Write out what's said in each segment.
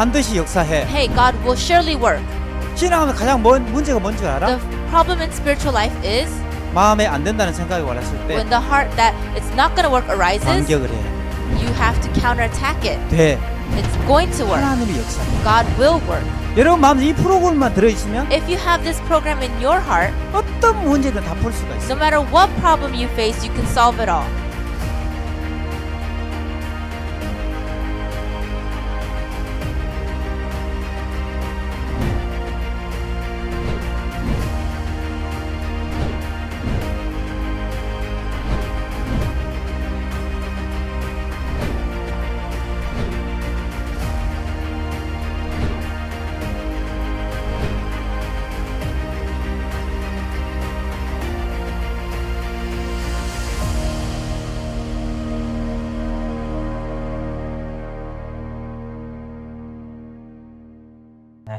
반드시 역사해. hey, God will surely work. 신앙하면 가장 문제가 뭔지 알아? The problem in spiritual life is 마음에 안 된다는 생각이 왔을 때 when the heart that it's not going to work arises, 반격을 해. you have to counterattack it. 돼. It's going to work. 하나님이 역사해. God will work. 여러분 마음에 이 프로그램만 들어있으면 If you have this program in your heart, 어떤 문제든 다 풀 수가 있어. no matter what problem you face, you can solve it all.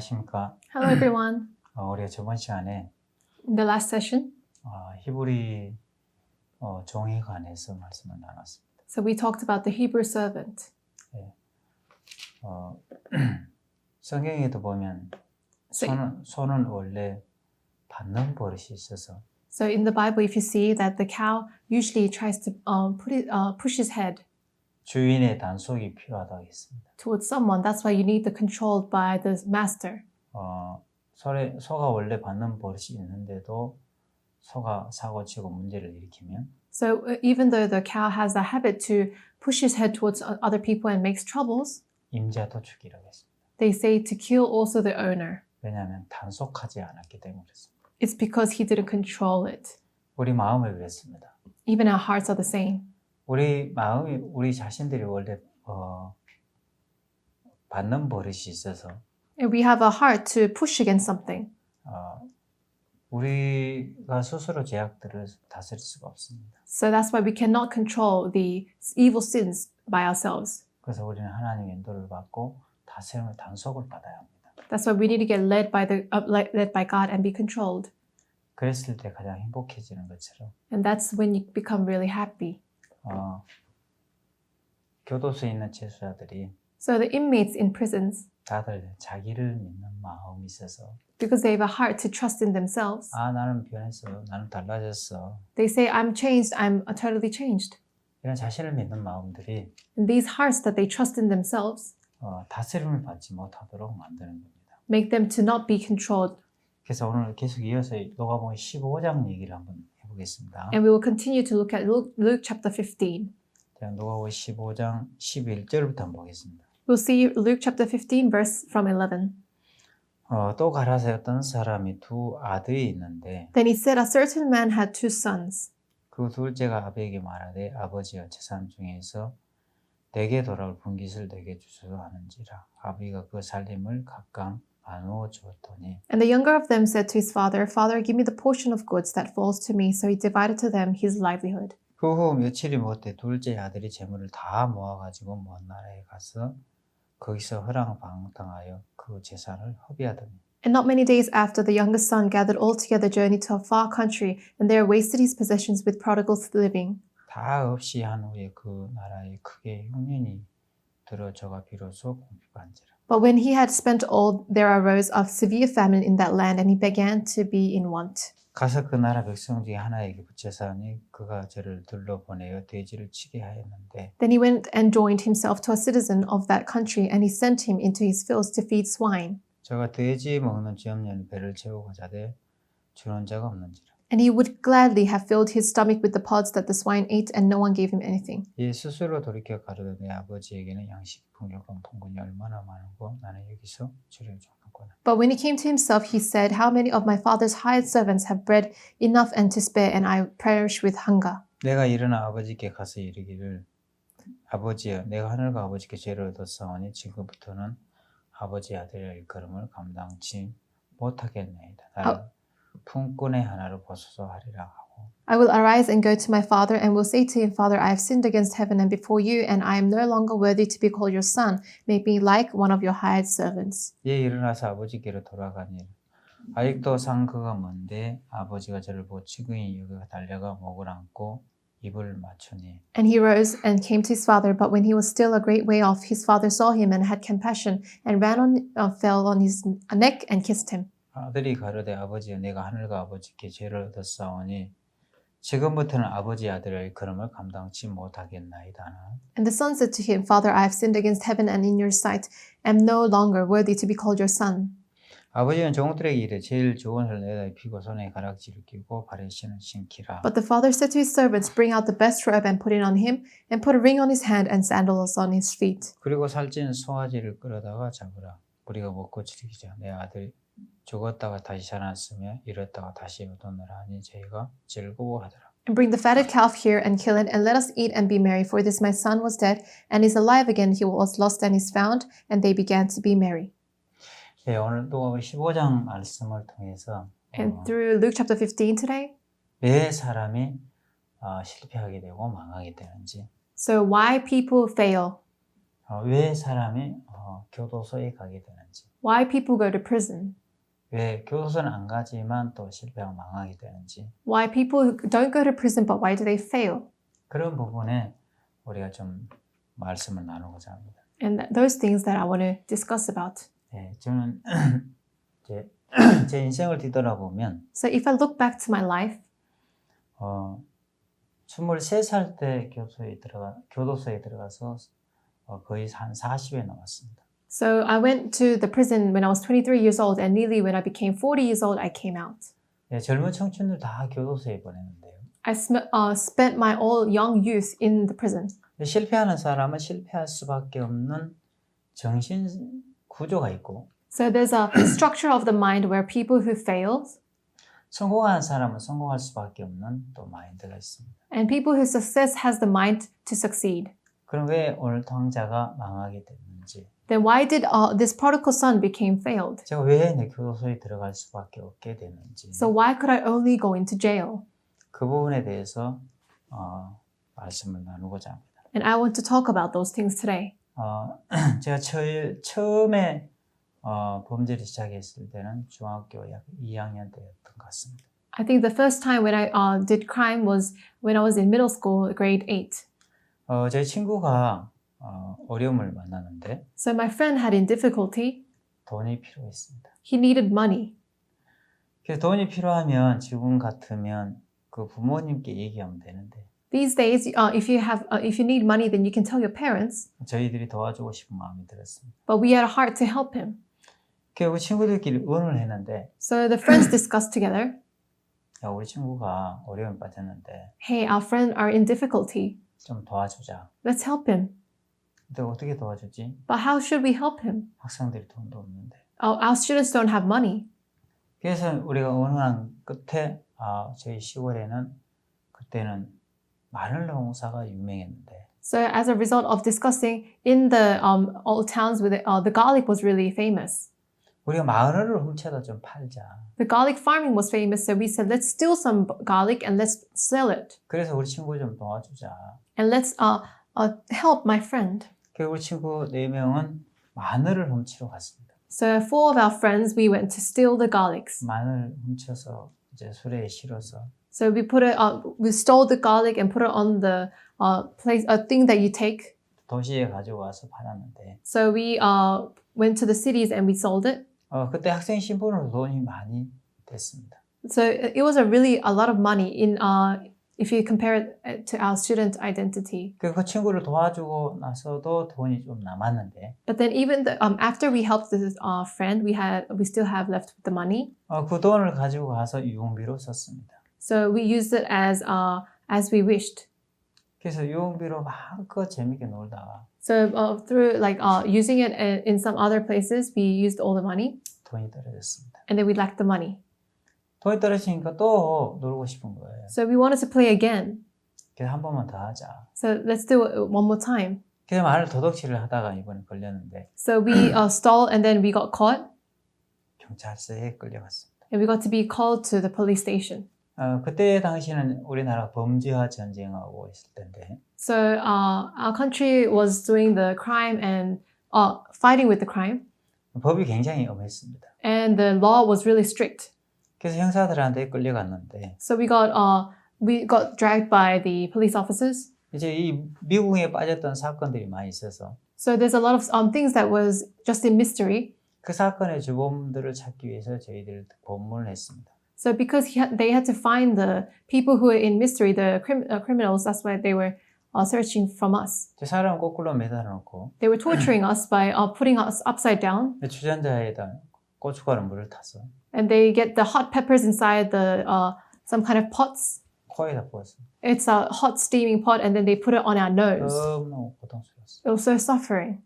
안녕하십니까. Hello everyone. 우리가 저번 시간에 In the last session, 히브리 종에 관해서 말씀을 나눴습니다. so we talked about the Hebrew servant. 성경에도 보면 소는 원래 받는 버릇이 있어서 So in the Bible, if you see that the cow usually tries to push his head 주인의 단속이 필요하다고 했습니다. towards someone, that's why you need the controlled by the master. 소가 원래 받는 버릇이 있는데도 소가 사고치고 문제를 일으키면 So even though the cow has the habit to push his head towards other people and makes troubles, 임자 도축이라고 했습니다. they say to kill also the owner. 왜냐하면 단속하지 않았기 때문에 그렇습니다. It's because he didn't control it. 우리 마음을 그랬습니다. Even our hearts are the same. 우리 자신들이 원래 받는 버릇이 있어서 And we have a heart to push against something. 우리가 스스로 죄악들을 다스릴 수가 없습니다. So that's why we cannot control the evil sins by ourselves. 그래서 우리는 하나님의 인도를 받고 다스림을 단속을 받아야 합니다. That's why we need to get led by God and be controlled. 그랬을 때 가장 행복해지는 것처럼 And that's when you become really happy. 교도소에 있는 재수자들이 So the inmates in prisons, 다들 자기를 믿는 마음이 있어서 because they have a heart to trust in themselves, 나는 변했어, 나는 달라졌어. they say, I'm changed, I'm totally changed. 이런 자신을 믿는 마음들이 And these hearts that they trust in themselves 다스림을 받지 못하도록 만드는 겁니다. make them to not be controlled. 그래서 오늘 계속 이어서 누가복음 15장 얘기를 한번 해보겠습니다. And we will continue to look at Luke chapter 15. 자, 누가복음 15장 11절부터 한번 보겠습니다. We'll see Luke chapter 15 verse from 11. 또 가라사에 어떤 사람이 두 아들이 있는데 Then he said, a certain man had two sons. 그 둘째가 아버지에게 말하되 아버지여 재산 중에서 내게 돌아올 분깃을 내게 주소서 하는지라. 아버지가 그 살림을 각각 나누어 주었더니 And the younger of them said to his father, Father, give me the portion of goods that falls to me. So he divided to them his livelihood. 그 후 며칠이 못해 둘째 아들이 재물을 다 모아가지고 먼 나라에 가서 거기서 허랑방탕하여 그 재산을 허비하더니 And not many days after, the youngest son gathered all together, journeyed to a far country, and there wasted his possessions with prodigal living. 다 없이 한 후에 그 나라에 크게 흉년이 들어 저가 비로소 궁핍한지라. But when he had spent all, there arose a severe famine in that land, and he began to be in want. 가서 그 나라 백성 중에 하나에게 붙여서니 그가 저를 둘러보내어 돼지를 치게 하였는데 Then he went and joined himself to a citizen of that country, and he sent him into his fields to feed swine. 저가 돼지 먹는 쥐없는 배를 채우고 자되 주는 자가 없는지라. And he would gladly have filled his stomach with the pods that the swine ate, and no one gave him anything. 이 스스로 돌이켜 가로되 내 아버지에게는 양식 풍족한 풍군이 얼마나 많은고 나는 여기서 주를 쫓는구나. But when he came to himself, he said, How many of my father's hired servants have bread enough and to spare, and I perish with hunger? 내가 일어나 아버지께 가서 이르기를 아버지여 내가 하늘과 아버지께 죄를 얻었사오니 지금부터는 아버지 아들의 일걸음을 감당치 못하겠나이다. 나를 품꾼의 하나로 보소서 하리라 하고 I will arise and go to my father, and will say to him, Father, I have sinned against heaven and before you, and I am no longer worthy to be called your son. Make me like one of your hired servants. 예 일어나서 아버지께로 돌아가니 아직도 상거가 먼데 아버지가 저를 보치그니 여기가 달려가 목을 안고 입을 맞추니 And he rose and came to his father. But when he was still a great way off, his father saw him and had compassion, and fell on his neck and kissed him. 아들이 가로되 아버지여 내가 하늘과 아버지께 죄를 얻었사오니 지금부터는 아버지 아들의 걸음을 감당치 못하겠나이다. And the son said to him, Father, I have sinned against heaven and in your sight, am no longer worthy to be called your son. 아버지는 종들에게 이르되 제일 좋은 옷을 내다 입히고 손에 가락지를 끼고 발에 신을 신기라. But the father said to his servants, Bring out the best robe and put it on him, and put a ring on his hand and sandals on his feet. 그리고 살찐 송아지를 끌어다가 잡으라. 우리가 먹고 즐기자. 내 아들 죽었다가 다시 살았으며 잃었다가 다시 얻었느라 하니 저희가 즐거워하더라. And bring the fatted calf here and kill it, and let us eat and be merry. For this my son was dead and is alive again. He was lost and is found. And they began to be merry. 네, 오늘도 15장 말씀을 통해서 And through Luke chapter 15 today, 왜 사람이 실패하게 되고 망하게 되는지, so why people fail, 왜 사람이 교도소에 가게 되는지, why people go to prison, 왜 교도소는 안 가지만 또 실패하고 망하게 되는지, why people don't go to prison but why do they fail? 그런 부분에 우리가 좀 말씀을 나누고자 합니다. And those things that I want to discuss about. 네, 저는 제 인생을 뒤돌아보면 So if I look back to my life, 23살 때 교도소에 들어가서 거의 한 40에 넘었습니다. so I went to the prison when I was 23 years old, and nearly when I became 40 years old, I came out. 네, 젊은 청춘들 다 교도소에 보내는데요. I spent my all young youth in the prison. 실패하는 사람은 실패할 수밖에 없는 정신 구조가 있고, So there's a structure of the mind where people who failed 성공하는 사람은 성공할 수밖에 없는 또 마인드가 있습니다. and people who success has the mind to succeed. 그럼 왜 오늘 당자가 망하게 됐는지, Then why did this prodigal son became failed? 제가 왜 내 교도소에 들어갈 수밖에 없게 됐는지, So why could I only go into jail? 그 부분에 대해서 말씀을 나누고자 합니다. And I want to talk about those things today. 제가 처음에 범죄를 시작했을 때는 중학교 약 2학년 때였던 것 같습니다. I think the first time when I did crime was when I was in middle school, grade 8. 제 친구가 어려움을 만나는데 So my friend had in difficulty. 돈이 필요했습니다. He needed money. 그래서 돈이 필요하면 지금 같으면 그 부모님께 얘기하면 되는데 These days, if you need money, then you can tell your parents. 저희들이 도와주고 싶은 마음이 들었습니다. But we had a heart to help him. 그래서 친구들끼리 의논을 했는데 So the friends discussed together. 야, 우리 친구가 어려움에 빠졌는데 Hey, our friend are in difficulty. 좀 도와주자. Let's help him. 근데 어떻게 도와주지? But how should we help him? 학생들이 돈도 없는데. Our students don't have money. 그래서 우리가 의논한 끝에 저희 시골에는 그때는 마늘 농사가 유명했는데 So as a result of discussing, in the old towns, with the garlic was really famous. 우리가 마늘을 훔쳐다 좀 팔자. The garlic farming was famous, so we said, let's steal some garlic and let's sell it. 그래서 우리 친구 좀 도와주자. And let's help my friend. 그래서 우리 친구 4명은 마늘을 훔치러 갔습니다. So 4 of our friends, we went to steal the garlics. 마늘 훔쳐서 이제 수레에 실어서 So we stole the garlic and put it on the thing that you take. 도시에 가지고 와서 팔았는데 So we went to the cities and we sold it. 그때 학생 신분으로 돈이 많이 됐습니다. So it was a lot of money in if you compare it to our student identity. 그 친구를 도와주고 나서도 돈이 좀 남았는데 But then even after we helped this friend, we still have left the money. 그 돈을 가지고 가서 유흥비로 썼습니다. So we used it as we wished. 그래서 유흥비로 마음껏 재밌게 놀다가 So through using it in some other places, we used all the money, 돈이 떨어졌습니다. and then we lacked the money. 돈이 떨어지니까 또 놀고 싶은 거예요. So we wanted to play again. 그래서 한 번만 더 하자. So let's do it one more time. 그래서 마늘 도둑질을 하다가 이번에 걸렸는데 So we stole and then we got caught 경찰서에 끌려갔습니다. and we got to be called to the police station. 그때 당시는 우리나라 범죄와 전쟁하고 있을 때인데 So our country was doing the crime and fighting with the crime, 법이 굉장히 엄했습니다. and the law was really strict. 그래서 형사들한테 끌려갔는데 So we we got dragged by the police officers. 이제 이 미궁에 빠졌던 사건들이 많이 있어서 So there's a lot of things that was just in mystery. 그 사건의 주범들을 찾기 위해서 저희들 법문을 했습니다. So because they had to find the people who were in mystery, the criminals, that's why they were searching from us. 저 사람 거꾸로 매달아놓고 They were torturing us by putting us upside down. 주전자에다 고춧가루 물을 타서 And they get the hot peppers inside the some kind of pots. 코에다 부었어요. It's a hot steaming pot, and then they put it on our nose. 너무 고통스러웠어요. It was so suffering.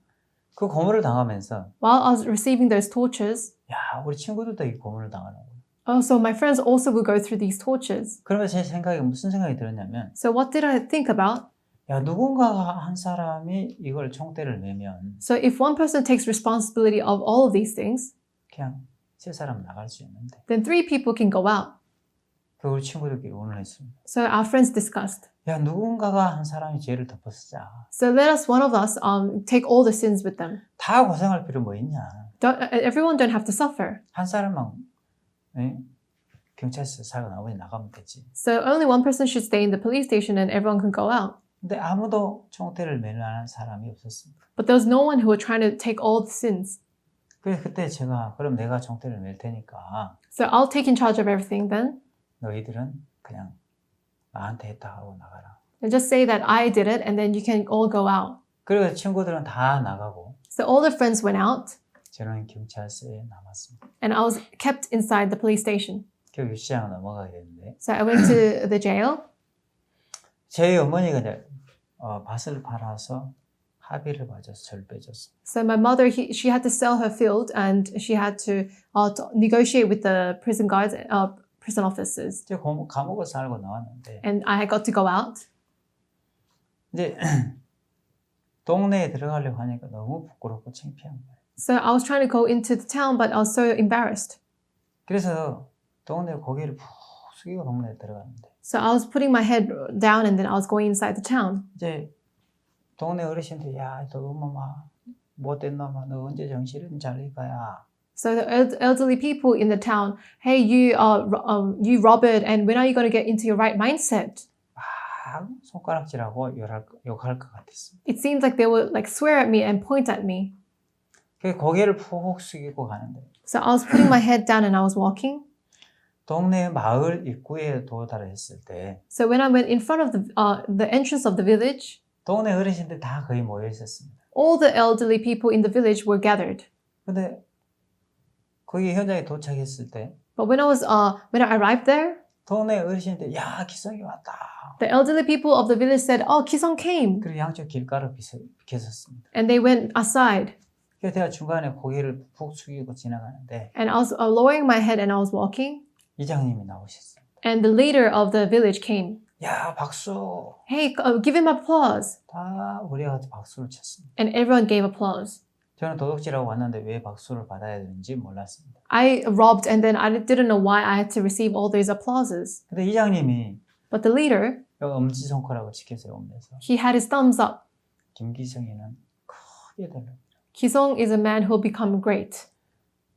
그 고문을 당하면서 While I was receiving those tortures, 야 우리 친구들도 이 고문을 당하는 거예요. so my friends also would go through these tortures. 그러면 제 생각에 무슨 생각이 들었냐면 So what did I think about? 야 누군가 한 사람이 이걸 총대를 매면 So if one person takes responsibility of all of these things, 그냥 세 사람 나갈 수 있는데 then 3 people can go out. 그 우리 친구들끼리 오늘했습니다. So our friends discussed. 야 누군가가 한 사람이 죄를 덮어쓰자. So let us, one of us, take all the sins with them. 다 고생할 필요 뭐 있냐. Everyone don't have to suffer. 한 사람만 경찰서 사고 나머지 나가면 되지. So only one person should stay in the police station and everyone can go out. 근데 아무도 총대를 매는 사람이 없었습니다. But there was no one who were trying to take all the sins. 그래서 그때 제가 그럼 내가 총대를 맬 테니까 So I'll take in charge of everything then. 너희들은 그냥 나한테 했다 하고 나가라. And just say that I did it and then you can all go out. 그리고 친구들은 다 나가고 So all the friends went out 저는 경찰서에 남았습니다. and I was kept inside the police station. 결국 유치장을 넘어가게 됐는데 So I went to the jail. 제 어머니가 이제 밭을 팔아서 합의를 맞아서 저를 빼줬어요. So my mother, she had to sell her field and she had to negotiate with the prison guards, prison officers. 이제 감옥을 살고 나왔는데 And I got to go out. 이제 동네에 들어가려고 하니까 너무 부끄럽고 창피한 거예요. So I was trying to go into the town, but I was so embarrassed. 그래서 동네 고개를 푹 숙이고 동네에 들어갔는데 So I was putting my head down and then I was going inside the town. 이제 동네 어르신들 야너 엄마 못된 놈아 너 언제 정신을 차릴 거야. So the elderly people in the town, hey, you Robert, and when are you going to get into your right mindset? 막 손가락질하고 욕할 것 같았어요. It seemed like they would like swear at me and point at me. 그 고개를 푹 숙이고 가는데 So I was putting my head down and I was walking. 동네 마을 입구에 도달했을 때 So when I went in front of the entrance of the village, 동네 어르신들 다 거의 모여 있었습니다. all the elderly people in the village were gathered. 근데 거기 현장에 도착했을 때 But when I arrived there, 동네 어르신들 야 기성이 왔다. the elderly people of the village said, "Oh, Kisong came," 그리고 양쪽 길가로 비켰었습니다. and they went aside. 그래서 제가 중간에 고개를 푹 숙이고 지나가는데 And I was lowering my head and I was walking, 이장님이 나오셨어요. and the leader of the village came. 야 박수. Hey, give him applause. 다 우리가 박수를 쳤습니다. And everyone gave applause. 저는 도둑질하고 왔는데 왜 박수를 받아야 되는지 몰랐습니다. I robbed and then I didn't know why I had to receive all these applauses. 근데 이장님이 But the leader, 엄지손가락을 지켜서 오면서 he had his thumbs up. 김기성이는 크게 달라. Kisong is a man who will become great.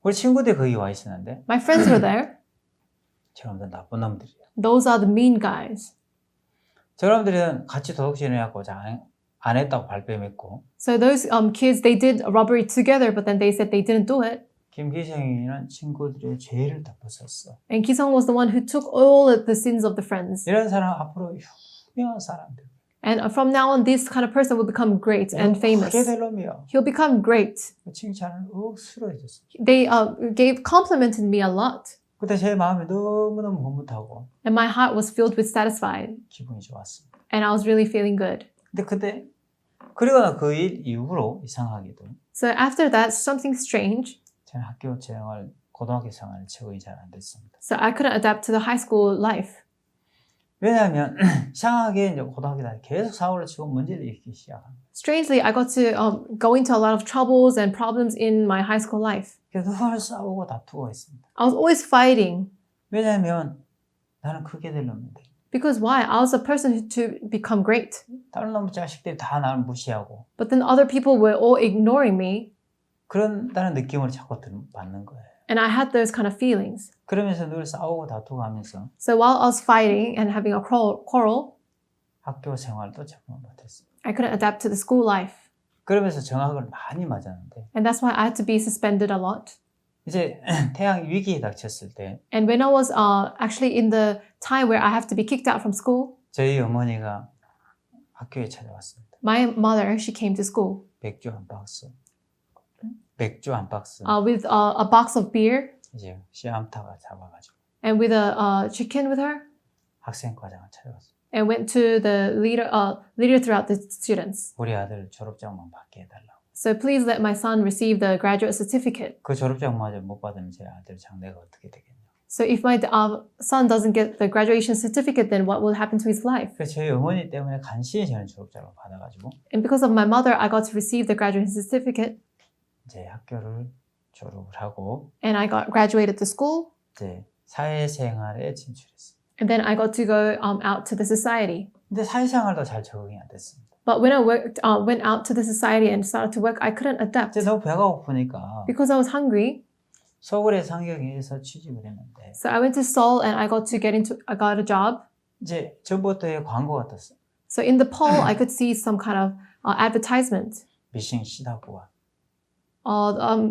우리 친구들이 거기 와 있었는데 My friends were there. 저놈들 나쁜 놈들이에요. Those are the mean guys. 저놈들은 같이 도둑질 해갖고 안 했다고 발뺌했고 So those kids, they did a robbery together, but then they said they didn't do it. 김기성이는 친구들의 죄를 덮었었어. And Kisong was the one who took all of the sins of the friends. 이런 사람 앞으로 유명한 사람들. And from now on, this kind of person will become great and famous. 크게 될 놈이요. He'll become great. 칭찬을 억수로 해줬어. They complimented me a lot. 그때 제 마음이 너무너무 흐뭇하고 And my heart was filled with satisfied. 기분이 좋았습니다. And I was really feeling good. 근데 그리고 그 일 이후로 이상하게도 So after that, something strange. 저는 학교 생활, 고등학교 생활 적응이 잘 안 됐습니다. So I couldn't adapt to the high school life. 왜냐하면 이상하게 이제 고등학교 다닐 때 계속 사고를 치고 문제를 일으키기 시작합니다. Strangely, I got to go into a lot of troubles and problems in my high school life. 그래서 늘 싸우고 다투고 있습니다. I was always fighting. 왜냐하면 나는 크게 될 놈인데 Because why? I was a person to become great. 다른 놈 자식들이 다 나를 무시하고 But then other people were all ignoring me. 그런다는 느낌을 자꾸 받는 거예요. And I had those kind of feelings. 그러면서 늘 싸우고 다투고 하면서 So while I was fighting and having a quarrel, 학교 생활도 적응을 못했어요. I couldn't adapt to the school life. 그러면서 정학을 많이 맞았는데 And that's why I had to be suspended a lot. 이제 태양 위기에 닥쳤을 때 And when I was actually in the time where I have to be kicked out from school, 저희 어머니가 학교에 찾아왔습니다. my mother, she came to school 맥주 한 박스. 맥주 한 박스. with a box of beer 이제 씨암탉을 잡아가지고 and with a chicken with her 학생과장을 찾아왔어요. and went to the leader throughout the students. 우리 아들 졸업장만 받게 해달라고. So please let my son receive the graduate certificate. 그 졸업장마저 못 받으면 제 아들 장래가 어떻게 되겠냐. So if my son doesn't get the graduation certificate, then what will happen to his life? 그래서 저희 어머니 때문에 간신히 저는 졸업장을 받아가지고 And because of my mother, I got to receive the graduation certificate 이제 학교를 졸업을 하고 and I got graduated to school. 이제 사회생활에 진출했어요. And then I got to go out to the society. 근데 사회생활도 잘 적응이 안 됐습니다. But when I went out to the society and started to work, I couldn't adapt 이제 너무 배가 고프니까 because I was hungry. 서울의 상경에서 취직을 했는데 So I went to Seoul and I got a job. 이제 전봇대에 광고가 떴어요. So in the poll, I could see some kind of advertisement. 미싱 시다구와.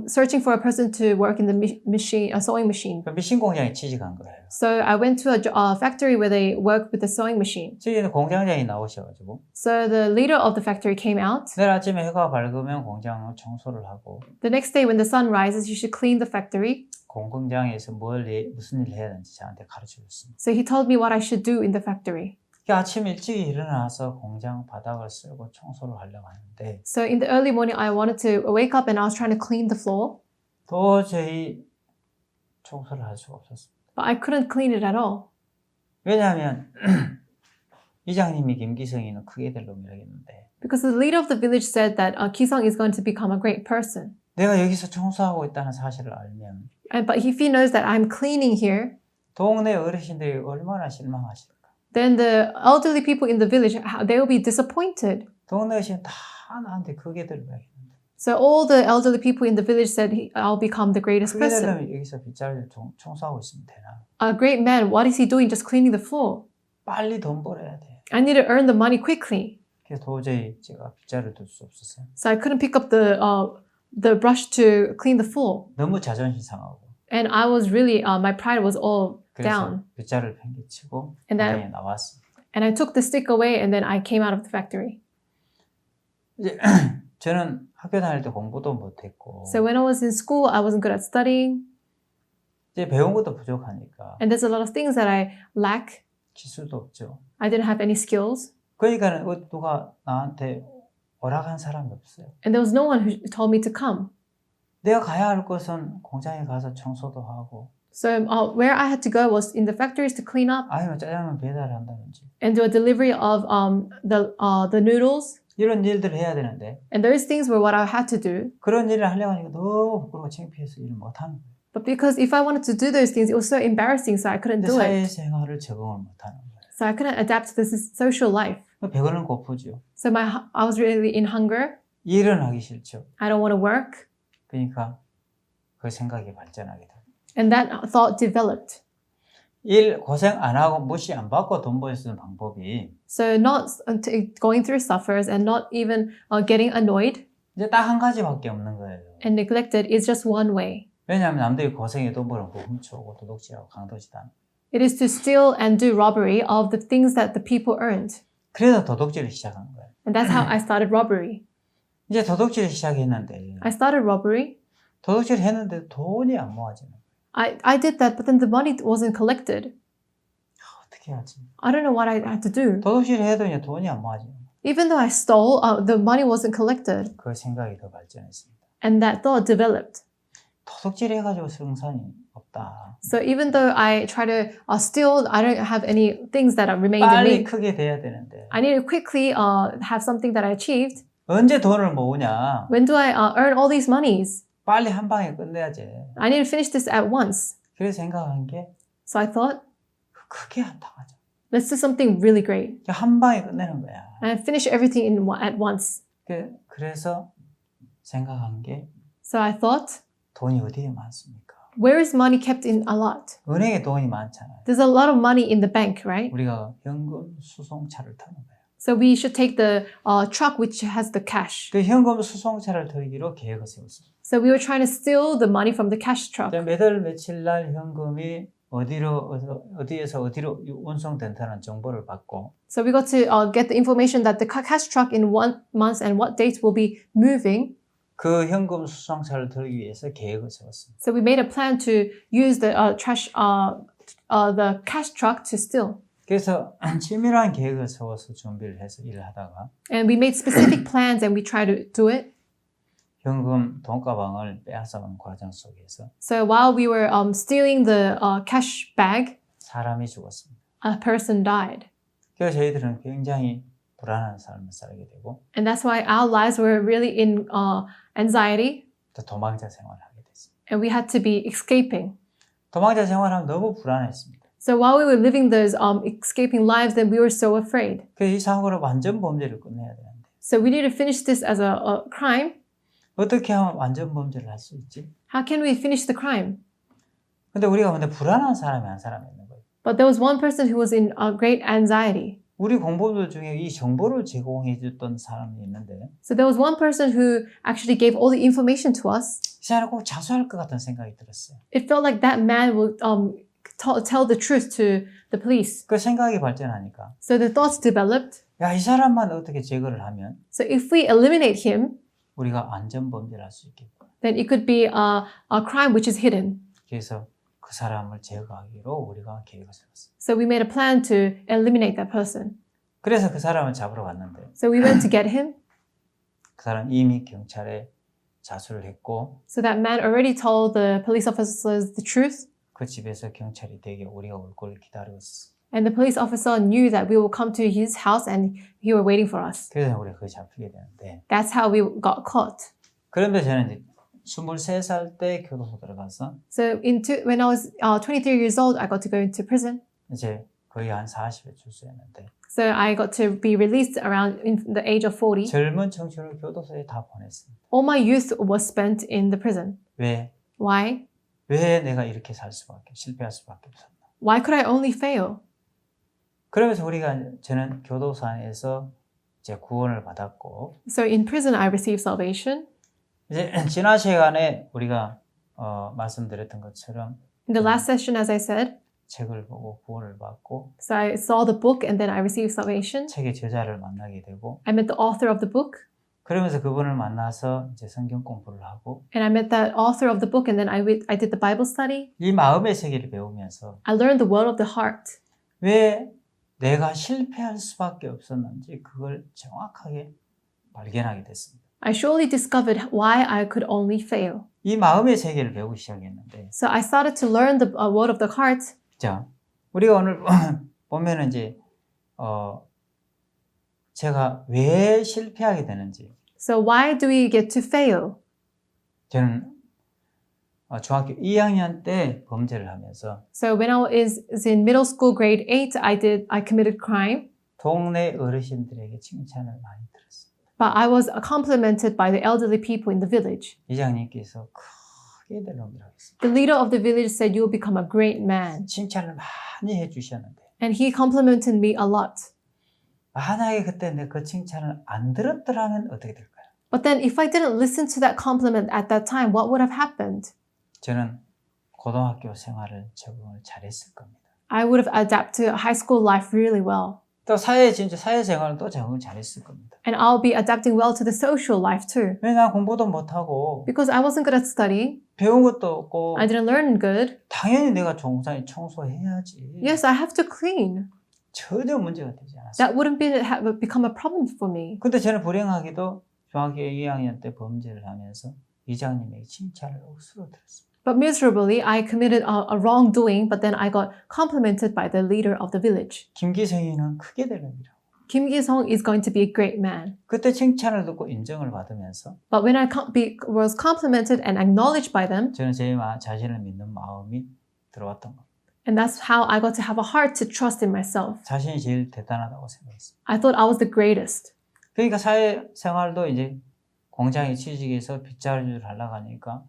Searching for a person to work in the sewing machine. 그 미싱 공장에 취직한 거예요. So I went to a factory where they work with the sewing machine. 저희는 공장장이 나오셔가지고 So the leader of the factory came out. 내일 아침에 해가 밝으면 공장을 청소를 하고 The next day when the sun rises, you should clean the factory. 공장에서 무슨 일을 해야 되는지 저한테 가르쳐줬습니다. So he told me what I should do in the factory. 아침 일찍 일어나서 공장 바닥을 쓸고 청소를 하려고 하는데 So in the early morning, I wanted to wake up and I was trying to clean the floor, 도저히 청소를 할 수가 없었습니다. but I couldn't clean it at all. 왜냐하면 이장님이 김기성이는 크게 될 놈이라고 했는데 Because the leader of the village said that Kisung is going to become a great person. 내가 여기서 청소하고 있다는 사실을 알면 But if he knows that I'm cleaning here, 동네 어르신들이 얼마나 실망하실까. then the elderly people in the village, they will be disappointed. 동네 어르신 다 나한테 크게 들어야 했는데 So all the elderly people in the village said, I'll become the greatest 크게 person. 되려면 여기서 빗자루를 청소하고 있으면 되나. A great man, what is he doing just cleaning the floor? 빨리 돈 벌어야 돼. I need to earn the money quickly. 그래서 도저히 제가 빗자루를 둘 수 없었어요. So I couldn't pick up the brush to clean the floor. 너무 자존심 상하고 And I was really, my pride was all 그래서 down. 빗자루를 팽개치고 And then- 공장에 나왔습니다. And I took the stick away and then I came out of the factory. 이제 저는 학교 다닐 때 공부도 못했고 So when I was in school, I wasn't good at studying. 이제 배운 것도 부족하니까 And there's a lot of things that I lack. 기술도 없죠. I didn't have any skills. 그러니까 누가 나한테 허락한 사람이 없어요. And there was no one who told me to come. 내가 가야 할 곳은 공장에 가서 청소도 하고 So where I had to go was in the factories to clean up 아니면 짜장면 배달한다든지 and do a delivery of the noodles. 이런 일들을 해야 되는데 And those things were what I had to do. 그런 일을 하려고 하니까 너무 부끄러워 창피해서 일을 못하는 거예요. But because if I wanted to do those things, it was so embarrassing, so I couldn't 근데 do it. 사회생활을 적응을 못하는 거예요. So I couldn't adapt to this social life. 배고는 고프죠. So I was really in hunger. 일은 하기 싫죠. I don't want to work. 그러니까 그 생각이 발전하게 돼요. And that thought developed. 일 고생 안 하고 무시 안 받고 돈 벌 수 있는 방법이 So not going through suffers and not even getting annoyed 이제 딱 한 가지밖에 없는 거예요. and neglected is just one way. 왜냐하면 남들이 고생해 돈 벌고 훔쳐오고 도둑질하고 강도질하는. It is to steal and do robbery of the things that the people earned. 그래서 도둑질을 시작한 거예요. And that's how I started robbery. 이제 도둑질을 시작했는데 I started robbery. 도둑질을 했는데 돈이 안 모아지는 거예요. I did that, but then the money wasn't collected. 어떻게 하지? I don't know what I had to do. 도둑질을 해도 이제 돈이 안 모아지는 거예요. Even though I stole, the money wasn't collected. 그 생각이 더 발전했습니다. And that thought developed. 도둑질 해가지고 성산이 없다. So even though I try to steal, I don't have any things that are remained in 빨리 me. 크게 돼야 되는데 I need to quickly have something that I achieved. 언제 돈을 모으냐? When do I earn all these monies? 빨리 한 방에 끝내야지. I need to finish this at once. 그래서 생각한 게 So I thought, 크게 한 당하자. let's do something really great. 한 방에 끝내는 거야. And finish everything at once. 그래서 생각한 게 So I thought, 돈이 어디에 많습니까? Where is money kept in a lot? 은행에 돈이 많잖아요. There's a lot of money in the bank, right? 우리가 현금 수송차를 타는 거예요. So we should take the truck which has the cash. 그 현금 수송차를 털기로 계획을 세웠어요. So we were trying to steal the money from the cash truck. 매달 며칠 날 현금이 어디에서 어디로 운송된다는 정보를 받고 So we got to get the information that the cash truck in 1 month and what date will be moving. 그 현금 수송차를 털기 위해서 계획을 세웠습니다. So we made a plan to use the the cash truck to steal. 그래서 치밀한 계획을 세워서 준비를 해서 일을 하다가 And we made specific plans and we tried to do it. 현금 돈가방을 빼앗아간 과정 속에서 So while we were stealing the cash bag, 사람이 죽었습니다. a person died. 그래서 저희들은 굉장히 불안한 삶을 살게 되고 And that's why our lives were really in anxiety 또 도망자 생활을 하게 됐습니다. and we had to be escaping. 도망자 생활하면 너무 불안했습니다. So while we were living those escaping lives, then we were so afraid. 그래서 이 사고를 완전 범죄를 끝내야 되는데 So we need to finish this as a crime. 어떻게 하면 완전 범죄를 할 수 있지? How can we finish the crime? 근데 우리가 근데 불안한 사람이 한 사람이 있는 거예요. But there was one person who was in great anxiety. 우리 공범들 중에 이 정보를 제공해 줬던 사람이 있는데 So there was one person who actually gave all the information to us. 이 사람이 꼭 자수할 것 같은 생각이 들었어요. It felt like that man would tell the truth to the police. 그 생각이 발전하니까 So the thoughts developed. 야, 이 사람만 어떻게 제거를 하면 So if we eliminate him, 우리가 안전 범죄를 할 수 있겠고 then it could be a crime which is hidden. 그래서 그 사람을 제거하기로 우리가 계획을 세웠어요. So we made a plan to eliminate that person. 그래서 그 사람을 잡으러 갔는데 So we went to get him. 그 사람 이미 경찰에 자수를 했고 So that man already told the police officers the truth. 그 집에서 경찰이 되게 우리가 올 걸 기다리고 있었어. And the police officer knew that we will come to his house and he were waiting for us. 그래서 우리가 거기 잡히게 되는데 That's how we got caught. 그런데 저는 이제 23살 때 교도소 들어가서 So when I was 23 years old, I got to go into prison. 이제 거의 한 40에 출소했는데 So I got to be released around in the age of 40. 젊은 청춘을 교도소에 다 보냈습니다. All my youth was spent in the prison. 왜? Why? 왜 내가 이렇게 실패할 수밖에 없었나? Why could I only fail? 그러면서 저는 교도소 안에서 이제 구원을 받았고 So in prison, I received salvation. 이제 지난 시간에 우리가 말씀드렸던 것처럼 In the last session, as I said, 책을 보고 구원을 받고 so I saw the book and then I received salvation. 책의 저자를 만나게 되고 I met the author of the book 그러면서 그분을 만나서 이제 성경 공부를 하고 and I met the author of the book and then I did the Bible study. 이 마음의 세계를 배우면서 I learned the world of the heart. 왜 내가 실패할 수밖에 없었는지 그걸 정확하게 발견하게 됐습니다. I surely discovered why I could only fail. 이 마음의 세계를 배우기 시작했는데 So I started to learn the world of the heart. 자, 우리가 오늘 보면은 이제 제가 왜 실패하게 되는지 So why do we get to fail? 저는 중학교 2학년 때 범죄를 하면서 So when I was in middle school, grade 8, I committed crime, 동네 어르신들에게 칭찬을 많이 들었어요. but I was complimented by the elderly people in the village. 이장님께서 크게 대롱을 하겠습니다. The leader of the village said, "You will become a great man," 칭찬을 많이 해주셨는데 and he complimented me a lot. 만약에 그때 내 그 칭찬을 안 들었더라면 어떻게 될까요? But then if I didn't listen to that compliment at that time, what would have happened? 저는 고등학교 생활을 적응을 잘했을 겁니다. I would have adapted to high school life really well. 또 사회생활은 또 적응을 잘했을 겁니다. And I'll be adapting well to the social life too. 왜 난 공부도 못하고 Because I wasn't good at studying, 배운 것도 없고 I didn't learn good. 당연히 내가 청소해야지. Yes, I have to clean. 전혀 문제가 되지 않았어요. That wouldn't become a problem for me. 근데 저는 불행하게도 중학교 2학년 때 범죄를 하면서 이장님에게 칭찬을 억수로 들었습니다. But miserably, I committed a wrongdoing, but then I got complimented by the leader of the village. 김기성이는 크게 되느니라. Kim Gi-sung is going to be a great man. 그때 칭찬을 듣고 인정을 받으면서 But when I was complimented and acknowledged by them, 저는 제 자신을 믿는 마음이 들어왔던 겁니다. and that's how I got to have a heart to trust in myself. 자신이 제일 대단하다고 생각했어요. I thought I was the greatest. 그러니까 사회생활도 이제 공장에 취직해서 빗자루를 하려고 하니까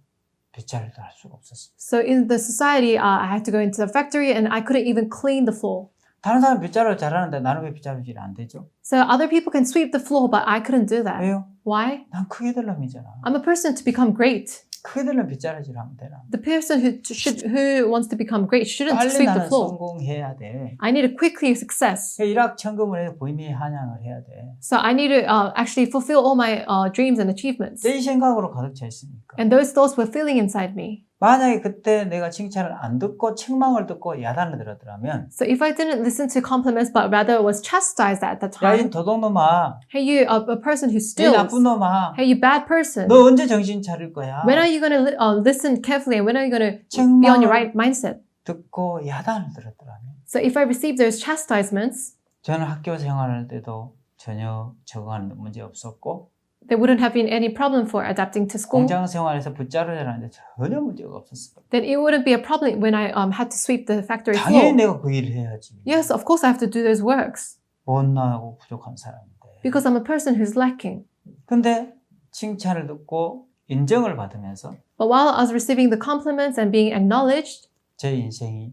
빗자루도 할 수가 없었습니다. So in the society, I had to go into the factory and I couldn't even clean the floor. 다른 사람 빗자루 잘하는데 나는 왜 빗자루질이 안 되죠? So other people can sweep the floor, but I couldn't do that. 왜요? Why? 난 크게 되려면이잖아. I'm a person to become great. 크게 되려면 빗자루질 하면 되나? The person who wants to become great shouldn't 빨리 sweep the 나는 floor. 성공해야 돼. I need to quickly success. 일확천금을 해서 부임의 한양을 해야 돼. So I need to actually fulfill all my dreams and achievements. 이 생각으로 가득 차 있으니까. And those thoughts were filling inside me. 만약에 그때 내가 칭찬을 안 듣고 책망을 듣고 야단을 들었더라면 So if I didn't listen to compliments, but rather was chastised at the 야, 이 time, 도둑놈아, hey you, a person who 이 steals, 나쁜 놈아, hey you bad person, 너 언제 정신 차릴 거야? when are you going to listen carefully and when are you going to be on your 책망을 right mindset? 듣고 야단을 들었더라면 So if I receive those chastisements, 저는 학교 생활할 때도 전혀 적응하는 데 문제 없었고 there wouldn't have been any problem for adapting to school. 공장 생활에서 빗자루 잘하는데 전혀 문제가 없었어요. Then it wouldn't be a problem when I had to sweep the factory 당연히 floor. 내가 그 일을 해야지. Yes, of course I have to do those works 못나고 부족한 사람인데. because I'm a person who's lacking. 근데 칭찬을 듣고 인정을 받으면서 But while I was receiving the compliments and being acknowledged, 제 인생이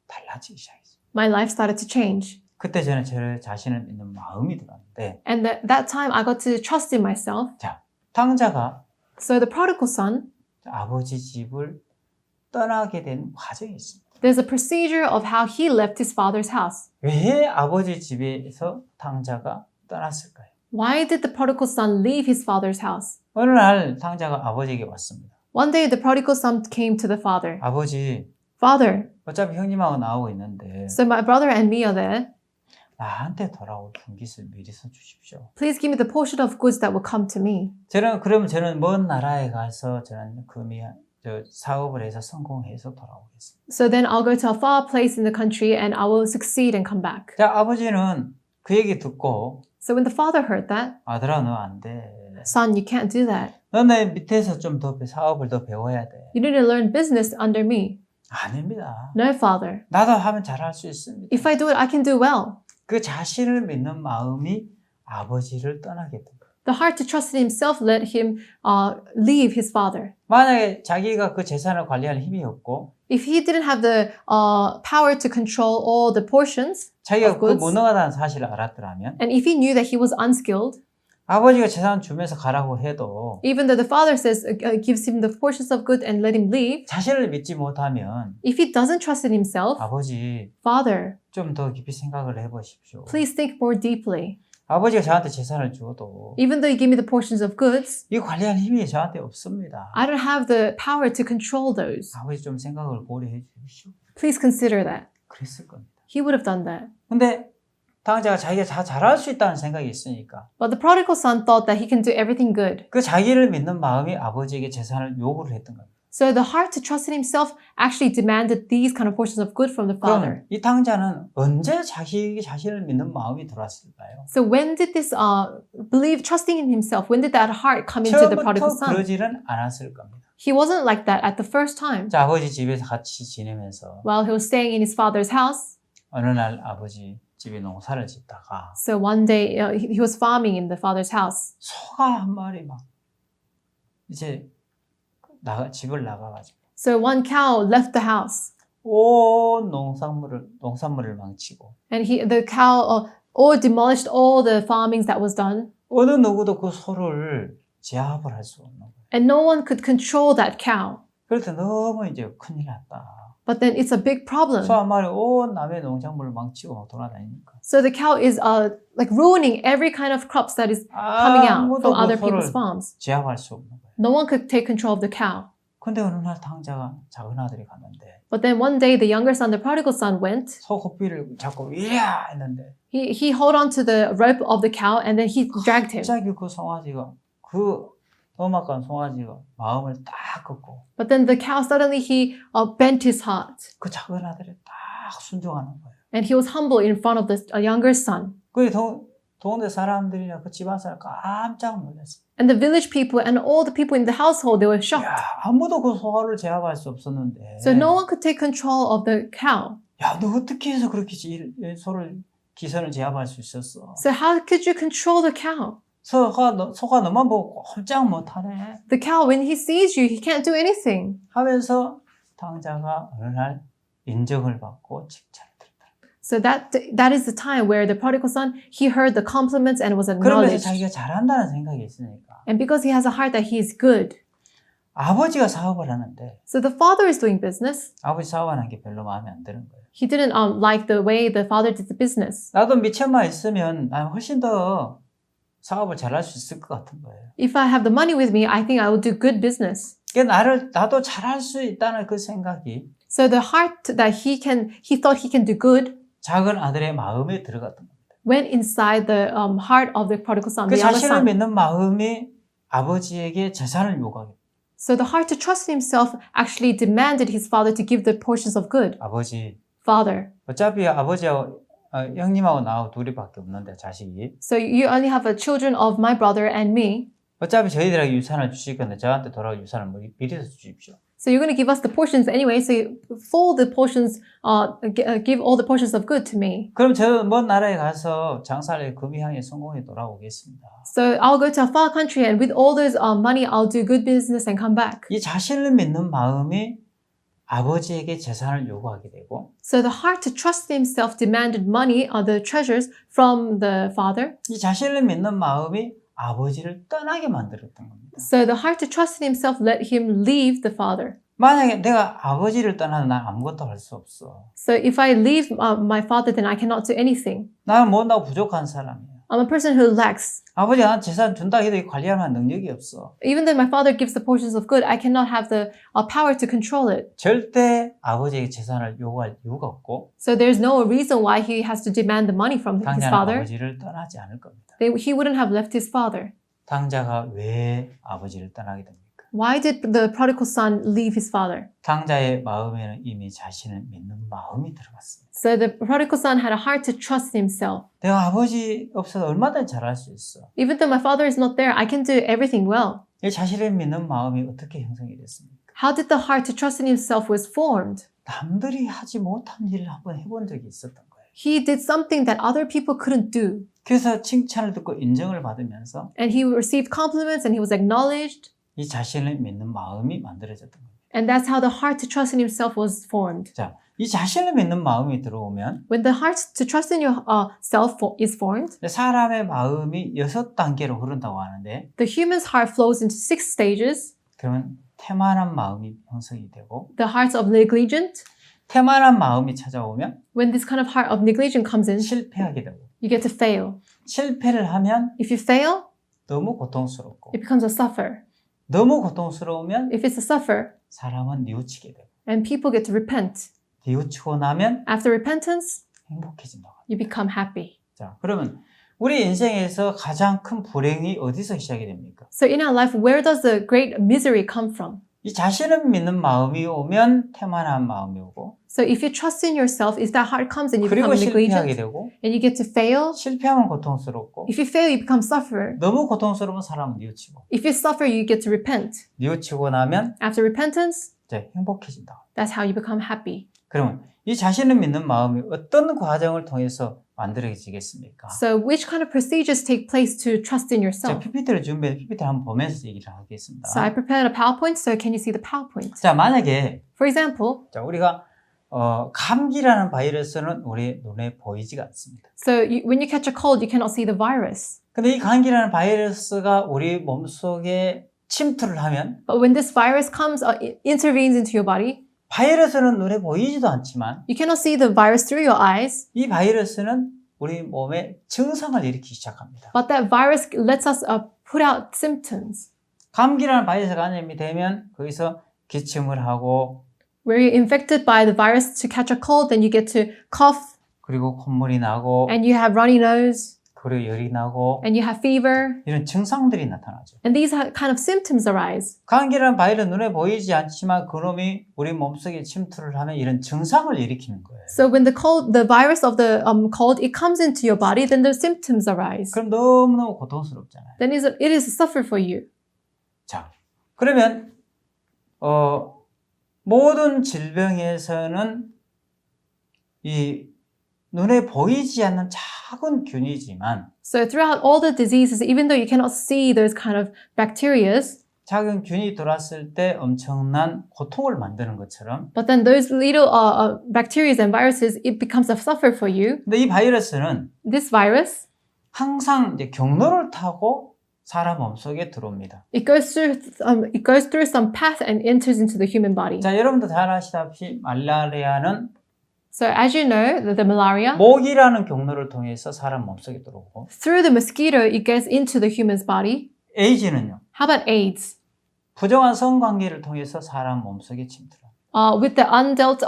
달라지기 시작했어요. my life started to change. 그때 저는 제 자신을 믿는 마음이 들었는데 And that time I got to trust in myself. 자, 탕자가 So the prodigal son, 아버지 집을 떠나게 된 과정이 있습니다. there's a procedure of how he left his father's house. 왜 아버지 집에서 탕자가 떠났을까요? Why did the prodigal son leave his father's house? 어느 날 탕자가 아버지에게 왔습니다. One day the prodigal son came to the father. 아버지, Father, 어차피 형님하고 나오고 있는데 so my brother and me are there. 나한테 돌아올 분깃을 미리 써주십시오. Please give me the portion of goods that will come to me. 그러면 저는 먼 나라에 가서 저는 사업을 해서 성공해서 돌아오겠습니다. So then I'll go to a far place in the country and I will succeed and come back. 자, 아버지는 그 얘기 듣고 So when the father heard that, 아들아 너 안 돼. son, you can't do that. 너네 밑에서 좀 더 사업을 더 배워야 돼. You need to learn business under me. 아닙니다. No, father. 나도 하면 잘할 수 있습니다. If I do it, I can do well. 그 자신을 믿는 마음이 아버지를 떠나게 됩니다. The heart to trust in himself let him leave his father. 만약에 자기가 그 재산을 관리할 힘이 없고 If he didn't have the power to control all the portions, 자기가 of 그 goods, 무능하다는 사실을 알았더라면 and if he knew that he was unskilled, 아버지가 재산 주면서 가라고 해도 even though the father says gives him the portions of good and let him leave, 자신을 믿지 못하면 if he doesn't trust in himself, 아버지 Father, 좀 더 깊이 생각을 해보십시오. please think more deeply. 아버지가 저한테 재산을 주어도 Even though you give me the portions of goods, 이 관리할 힘이 저한테 없습니다. I don't have the power to control those. 아버지 좀 생각을 고려해 주십시오. Please consider that. 그랬을 겁니다. He would have done that. 근데 당자가 자기가 다 잘할 수 있다는 생각이 있으니까 But the prodigal son thought that he can do everything good. 그 자기를 믿는 마음이 아버지에게 재산을 요구를 했던 겁니다. So the heart to trust in himself actually demanded these kind of portions of good from the father. 그럼 이 당자는 언제 자신을 믿는 마음이 들어왔을까요? So when did this trusting in himself, when did that heart come into the prodigal 처음부터 son? 그러지는 않았을 겁니다. He wasn't like that at the first time. 자, 아버지 집에서 같이 지내면서 While he was staying in his father's house, 어느 날 아버지 집에 농사를 짓다가 so one day he was farming in the father's house. 소가 한 마리 막 이제 집을 나가가지고 So one cow left the house, 온 농산물을 망치고 and the cow all demolished all the farmings that was done, 어느 누구도 그 소를 제압을 할 수 없는 거예요. and no one could control that cow. 그럴 때 너무 이제 큰일 났다. But then it's a big problem. 소 한 마리 온 남의 농작물을 망치고 막 돌아다니니까 So the cow is like ruining every kind of crops that is coming out from other people's farms. 제압할 수 없는 거예요. No one could take control of the cow. 근데 어느 날 당자가 작은 아들이 갔는데 But then one day the younger son, the prodigal son, went. 소 코피를 잡고 이야 했는데 He held on to the rope of the cow and then he dragged him. 갑자기 그 송아지가 그 엄악한 송아지가 마음을 딱 꺾고 But then the cow suddenly he bent his heart 그 작은 아들이 딱 순종하는 거예요. and he was humble in front of the younger son. 그 동네 사람들이나 그 집안 사람 깜짝 놀랐어요. And the village people and all the people in the household, they were shocked. 야, 아무도 그 소를 제압할 수 없었는데. So no one could take control of the cow. 야, 너 어떻게 해서 그렇게 소를 기선을 제압할 수 있었어? So how could you control the cow? 소가 너만 보고 꼼짝 못하네 The cow, when he sees you, he can't do anything. 하면서 당자가 어느 날 인정을 받고 칭찬을 들었다. So that is the time where the prodigal son, he heard the compliments and was 그러면서 acknowledged. 자기가 잘한다는 생각이 있으니까 And because he has a heart that he is good. 아버지가 사업을 하는데 So the father is doing business. 아버지 사업하는 게 별로 마음에 안 드는 거예요. He didn't like the way the father did the business. 나도 미천만 있으면 난 훨씬 더 사업을 잘할 수 있을 것 같은 거예요. If I have the money with me, I think I will do good business. 나도 잘할 수 있다는 그 생각이 So the heart that he thought he can do good 작은 아들의 마음에 들어갔던 겁니다. went inside the heart of the prodigal son, 그 the younger 자신을 son. 믿는 마음이 아버지에게 재산을 요구하게. So the heart to trust in himself actually demanded his father to give the portions of good. 아버지, Father, 어차피 아버지하고 형님하고 나하고 둘이밖에 없는데 자식이. so you only have the children of my brother and me. 어차피 저희들에게 유산을 주실 건데 저한테 돌아올 유산을 미리서 주십시오. So you're going to give us the portions anyway. So you fold the portions, give all the portions of good to me. 그럼 저 먼 나라에 가서 장사를 금이향에 성공해 돌아오겠습니다. So I'll go to a far country and with all this money, I'll do good business and come back. 이 자신을 믿는 마음이 아버지에게 재산을 요구하게 되고 So the heart to trust himself demanded money or the treasures from the father. 이 자신을 믿는 마음이 아버지를 떠나게 만들었던 겁니다. So the heart to trust in himself let him leave the father. 만약에 내가 아버지를 떠나면 난 아무것도 할 수 없어. So if I leave my father, then I cannot do anything. 나는 못나고 부족한 사람이야. I'm a person who lacks. 아버지가 난 재산 준다 해도 관리할 만한 능력이 없어. Even though my father gives the portions of good, I cannot have the power to control it. 절대 아버지에게 재산을 요구할 이유가 없고 So there's no reason why he has to demand the money from his 당자는 father. 아버지를 떠나지 않을 겁니다. He wouldn't have left his father. 당자가 왜 아버지를 떠나게 됩니까? Why did the prodigal son leave his father? 당자의 마음에는 이미 자신을 믿는 마음이 들어갔습니다. So the prodigal son had a heart to trust himself. 내가 아버지 없어도 얼마든지 잘할 수 있어. Even though my father is not there, I can do everything well. 이 자신을 믿는 마음이 어떻게 형성이 됐습니까? How did the heart to trust in himself was formed? 남들이 하지 못한 일을 한번 해본 적이 있었던 거예요. He did something that other people couldn't do. 그래서 칭찬을 듣고 인정을 받으면서 And he received compliments and he was acknowledged. 이 자신을 믿는 마음이 만들어졌던 겁니다. And that's how the heart to trust in himself was formed. 자, 이 자신을 믿는 마음이 들어오면 When the heart to trust in yourself is formed, 사람의 마음이 6단계로 흐른다고 하는데 the human's heart flows into 6 stages. 그러면 태만한 마음이 형성이 되고 The hearts of negligent. 태만한 마음이 찾아오면 When this kind of heart of negligent comes in, 실패하게 되고 you get to fail. 실패를 하면 If you fail, 너무 고통스럽고 it becomes a suffer. 너무 고통스러우면 If it's a suffer, 사람은 뉘우치게 되고 and people get to repent. 뉘우치고 나면 After repentance, 행복해진다고. you become happy. 자, 그러면 우리 인생에서 가장 큰 불행이 어디서 시작이 됩니까? So in our life, where does the great misery come from? 이 자신을 믿는 마음이 오면 태만한 마음이 오고 So if you trust in yourself, if that heart comes and you 그리고 become 실패하게 negligent, 되고 and you get to fail, 실패하면 고통스럽고 if you fail, you become sufferer. 너무 고통스러우면 사람은 뉘우치고 If you suffer, you get to repent. 뉘우치고 나면 After repentance, 이제 행복해진다. that's how you become happy. 그러면 이 자신을 믿는 마음이 어떤 과정을 통해서 만들어지겠습니까? So which kind of procedures take place to trust in 제가 yourself? PPT를 준비해 PPT 한번 보면서 얘기를 하겠습니다. So I prepared a PowerPoint, so can you see the PowerPoint? 자, 만약에 For example, 자, 우리가 감기라는 바이러스는 우리 눈에 보이지가 않습니다. so when you catch a cold, you cannot see the virus. 근데 이 감기라는 바이러스가 우리 몸속에 침투를 하면 But when this virus comes, intervenes into your body, 바이러스는 눈에 보이지도 않지만 you cannot see the virus through your eyes, 이 바이러스는 우리 몸에 증상을 일으키기 시작합니다. but that virus lets us put out symptoms. 감기라는 바이러스가 감염이 되면 거기서 기침을 하고 Where you're infected by the virus to catch a cold, then you get to cough, 그리고 콧물이 나고 and you have runny nose, 그리고 열이 나고 and you have fever, 이런 증상들이 나타나죠. and these kind of symptoms arise. 감기라는 바이러스 눈에 보이지 않지만 그놈이 우리 몸속에 침투를 하면 이런 증상을 일으키는 거예요. So when the virus of the cold, it comes into your body, then the symptoms arise. 그럼 너무너무 고통스럽잖아요. Then it is a suffer for you. 자, 그러면 모든 질병에서는 이 눈에 보이지 않는 작은 균이지만 So throughout all the diseases, even though you cannot see those kind of bacterias, 작은 균이 들어왔을 때 엄청난 고통을 만드는 것처럼 but then those little bacteria and viruses, it becomes a suffer for you. 근데 이 바이러스는 This virus, 항상 이제 경로를 타고 사람 몸속에 들어옵니다. it goes through some path and enters into the human body. 자, 여러분도 잘 아시다시피 말라리아는 So as you know, the malaria, 모기라는 경로를 통해서 사람 몸속에 들어오고 through the mosquito, it gets into the human's body. 에이즈는요. How about AIDS? 부정한 성관계를 통해서 사람 몸속에 침투합니다. With the undealt,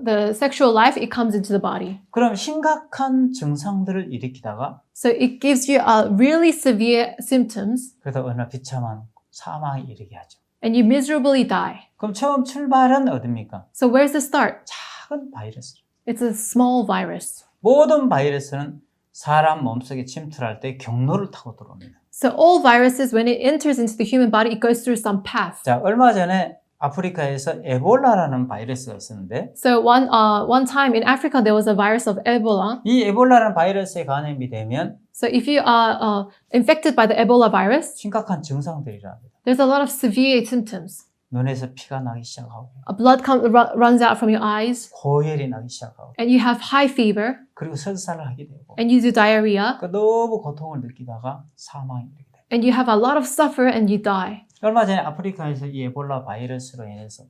the sexual life, it comes into the body. 그럼 심각한 증상들을 일으키다가 So it gives you really severe symptoms, 그래서 어느 날 비참한 사망에 이르게 하죠. and you miserably die. 그럼 처음 출발은 어딥니까? So where's the start? 작은 바이러스. It's a small virus. 모든 바이러스는 사람 몸속에 침투할 때 경로를 타고 들어옵니다. So all viruses, when it enters into the human body, it goes through some path. 자, 얼마 전에 아프리카에서 에볼라라는 바이러스가 있었는데 So one time in Africa, there was a virus of Ebola. 이 에볼라라는 바이러스에 감염이 되면 So if you are infected by the Ebola virus, 심각한 증상들이라 합니다. there's a lot of severe symptoms. 눈에서 피가 나기 시작하고 Blood runs out from your eyes, 고열이 나기 시작하고 and you have high fever, 그리고 설사를 하게 되고 and you do diarrhea, 그 너무 고통을 느끼다가 사망에 이르게 돼요. and you have a lot of suffer, and you die. 얼마 전에 아프리카에서 이 에볼라 바이러스로 인해서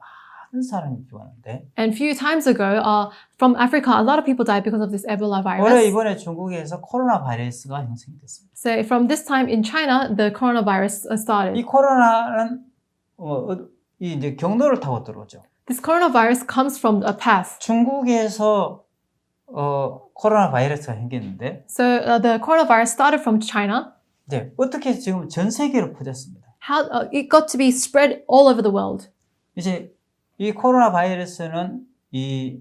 많은 사람이 죽었는데 And a few times ago, from Africa, a lot of people died because of this Ebola 올해 virus. 이번에 중국에서 코로나 바이러스가 형성이 됐습니다. So from this time in China, the coronavirus 이 started. 코로나는 이 이제 경로를 타고 들어오죠. This coronavirus comes from a path. 중국에서 코로나 바이러스가 생겼는데 So the coronavirus started from China. 이제 어떻게 해서 지금 전 세계로 퍼졌습니다. How it got to be spread all over the world. 이제 이 코로나 바이러스는 이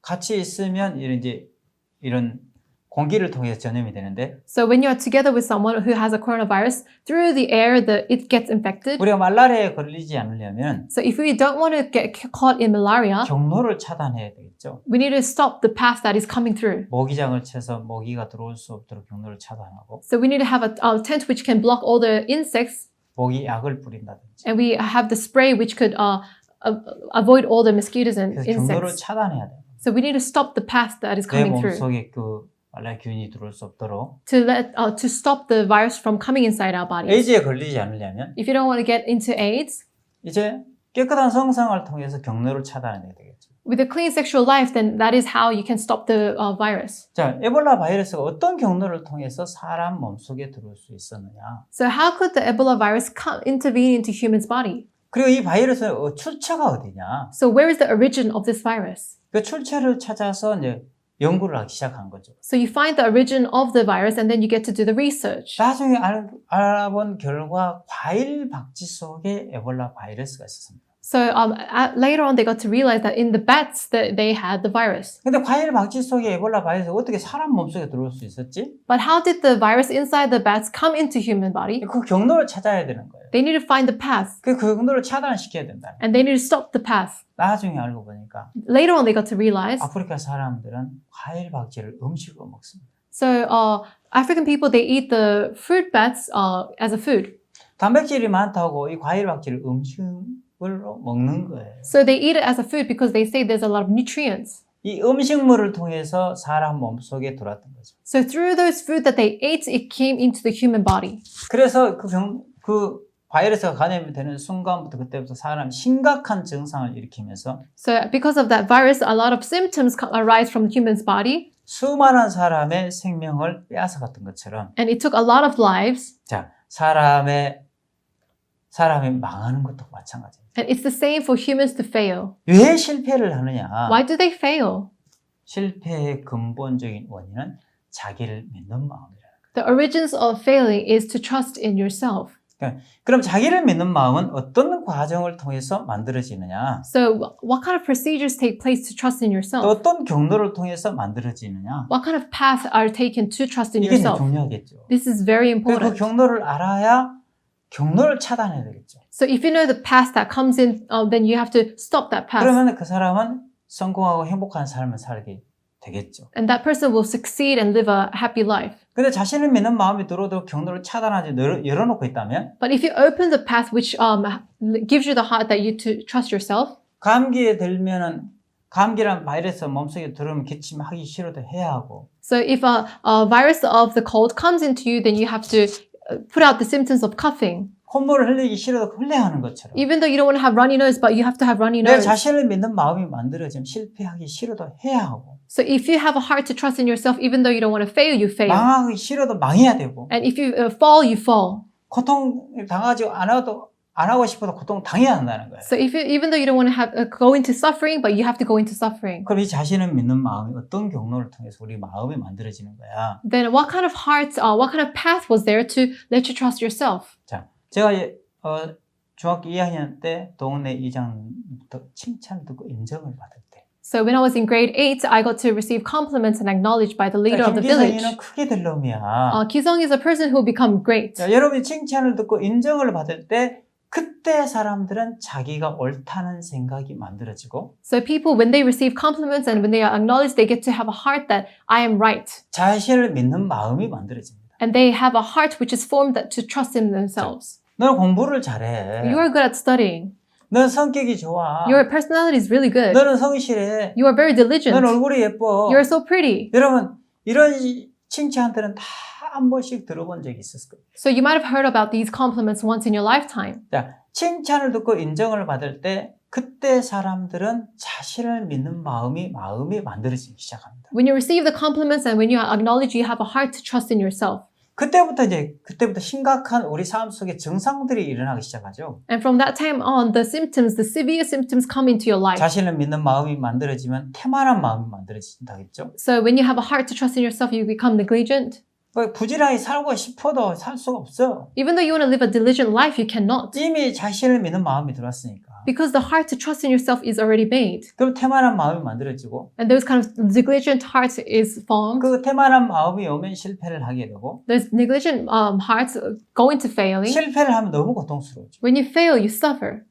같이 있으면 이런 공기를 통해서 전염이 되는데 So when you're together with someone who has a coronavirus, through the air, it gets infected. 우리가 말라리아에 걸리지 않으려면 So if we don't want to get caught in malaria, 경로를 차단해야 되겠죠. we need to stop the path that is coming through. 모기장을 쳐서 모기가 들어올 수 없도록 경로를 차단하고 So we need to have a tent which can block all the insects, 모기 약을 뿌린다든지 and we have the spray which could avoid all the mosquitoes and 그래서 경로를 insects. 차단해야 돼요. So we need to stop the path that is 내 coming through 몸속에 그 말라균이 들어올 수 없도록 to stop the virus from coming inside our bodies. 에이즈에 걸리지 않으려면 If you don't want to get into AIDS, 이제 깨끗한 성생활을 통해서 경로를 차단해야 되겠죠. with a clean sexual life, then that is how you can stop the virus. 자, 에볼라 바이러스가 어떤 경로를 통해서 사람 몸속에 들어올 수 있었느냐? So how could the Ebola virus intervene into human's body? 그리고 이 바이러스의 출처가 어디냐? So where is the origin of this virus? 그 출처를 찾아서 이제 연구를 하기 시작한 거죠. So you find the origin of the virus and then you get to do the research. 나중에 알아본 결과 과일 박쥐 속에 에볼라 바이러스가 있었습니다. So later on they got to realize that in the bats that they had the virus. 근데 과일 박쥐 속에 에볼라 바이러스가 어떻게 사람 몸속에 들어올 수 있었지? But how did the virus inside the bats come into human body? 그 경로를 찾아야 되는 거예요. They need to find the path 그 경로를 차단시켜야 된다. and they need to stop the path. 나중에 알고 보니까 Later on they got to realize. 아프리카 사람들은 과일 박쥐를 음식으로 먹습니다. So African people, they eat the fruit bats as a food. 단백질이 많다고 이 과일 박쥐를 음식으로 먹는 거예요. So they eat it as a food because they say there's a lot of nutrients. 이 음식물을 통해서 사람 몸속에 들어왔던 거죠. So through those food that they ate, it came into the human body. 그래서 그 바이러스가 감염이 되는 순간부터 그때부터 사람 심각한 증상을 일으키면서 So because of that virus, a lot of symptoms arise from the human's body. 수많은 사람의 생명을 빼앗아갔던 것처럼 And it took a lot of lives. 자, 사람이 망하는 것도 마찬가지입니다. And it's the same for humans to fail. 왜 실패를 하느냐? Why do they fail? 실패의 근본적인 원인은 자기를 믿는 마음이라는 거예요. The origins of failing is to trust in yourself. 그럼 자기를 믿는 마음은 어떤 과정을 통해서 만들어지느냐? So what kind of procedures take place to trust in 또 yourself? 어떤 경로를 통해서 만들어지느냐? What kind of paths are taken to trust in 이게 yourself? 중요하겠죠. This is very 그 important. 경로를 알아야 경로를 차단해야 되겠죠. So if you know the path that comes in, then you have to stop that path. 그러면 그 사람은 성공하고 행복한 삶을 살게 되겠죠. And that person will succeed and live a happy life. 근데 자신을 믿는 마음이 들어도 경로를 차단하지 열어놓고 있다면 But if you open the path which gives you the heart that you to trust yourself, 감기에 들면은 감기란 바이러스 몸속에 들어오면 기침하기 싫어도 해야 하고 so if a virus of the cold comes into you, then you have to put out the symptoms of coughing. 콧물을 흘리기 싫어도 흘려야 하는 것처럼 Even though you don't want to have runny nose, but you have to have runny 내 nose. 자신을 믿는 마음이 만들어지면 실패하기 싫어도 해야 하고 So if you have a heart to trust in yourself, even though you don't want to fail, you fail. 망하기 싫어도 망해야 되고 And if you fall, you fall. 고통을 당하지 않아도 안 하고 싶어도 고통 당해야 한다는 거예요. So even though you don't want to have go into suffering, but you have to go into suffering. 그럼 이 자신을 믿는 마음이 어떤 경로를 통해서 우리 마음이 만들어지는 거야? Then what kind of heart, what kind of path was there to let you trust yourself? 자, 제가 중학교 2학년 때 동네 이장부터 칭찬을 듣고 인정을 받을 때 So when I was in grade 8, I got to receive compliments and acknowledged by the leader of the village. 김기성이는 크게 될 놈이야. Kisong is a person who will become great. 자, 여러분이 칭찬을 듣고 인정을 받을 때 그때 사람들은 자기가 옳다는 생각이 만들어지고 So people, when they receive compliments and when they are acknowledged, they get to have a heart that I am right. 자신을 믿는 마음이 만들어집니다. And they have a heart which is formed to trust in themselves. 너는 공부를 잘해. You are good at studying. 너는 성격이 좋아. Your personality is really good. 너는 성실해. You are very diligent. 너는 얼굴이 예뻐. You are so pretty. 여러분 이런 칭찬들은 다 한 번씩 들어본 적이 있었을 거예요. So you might have heard about these compliments once in your lifetime. 자, 칭찬을 듣고 인정을 받을 때 그때 사람들은 자신을 믿는 마음이 만들어지기 시작합니다. When you receive the compliments and when you acknowledge you have a heart to trust in yourself. 그때부터 심각한 우리 삶 속에 증상들이 일어나기 시작하죠. And from that time on, the severe symptoms come into your life. 자신을 믿는 마음이 만들어지면 태만한 마음이 만들어진다겠죠. So when you have a heart to trust in yourself, you become negligent. 부지런히 살고 싶어도 살 수가 없어요. Even though you want to live a diligent life, you cannot. 이미 자신을 믿는 마음이 들어왔으니까. Because the heart to trust in yourself is already made. 그럼 태만한 마음이 만들어지고 And those kind of negligent hearts is formed. 그 태만한 마음이 오면 실패를 하게 되고 Those negligent hearts go into failing. 실패를 하면 너무 고통스러워져. When you fail, you suffer.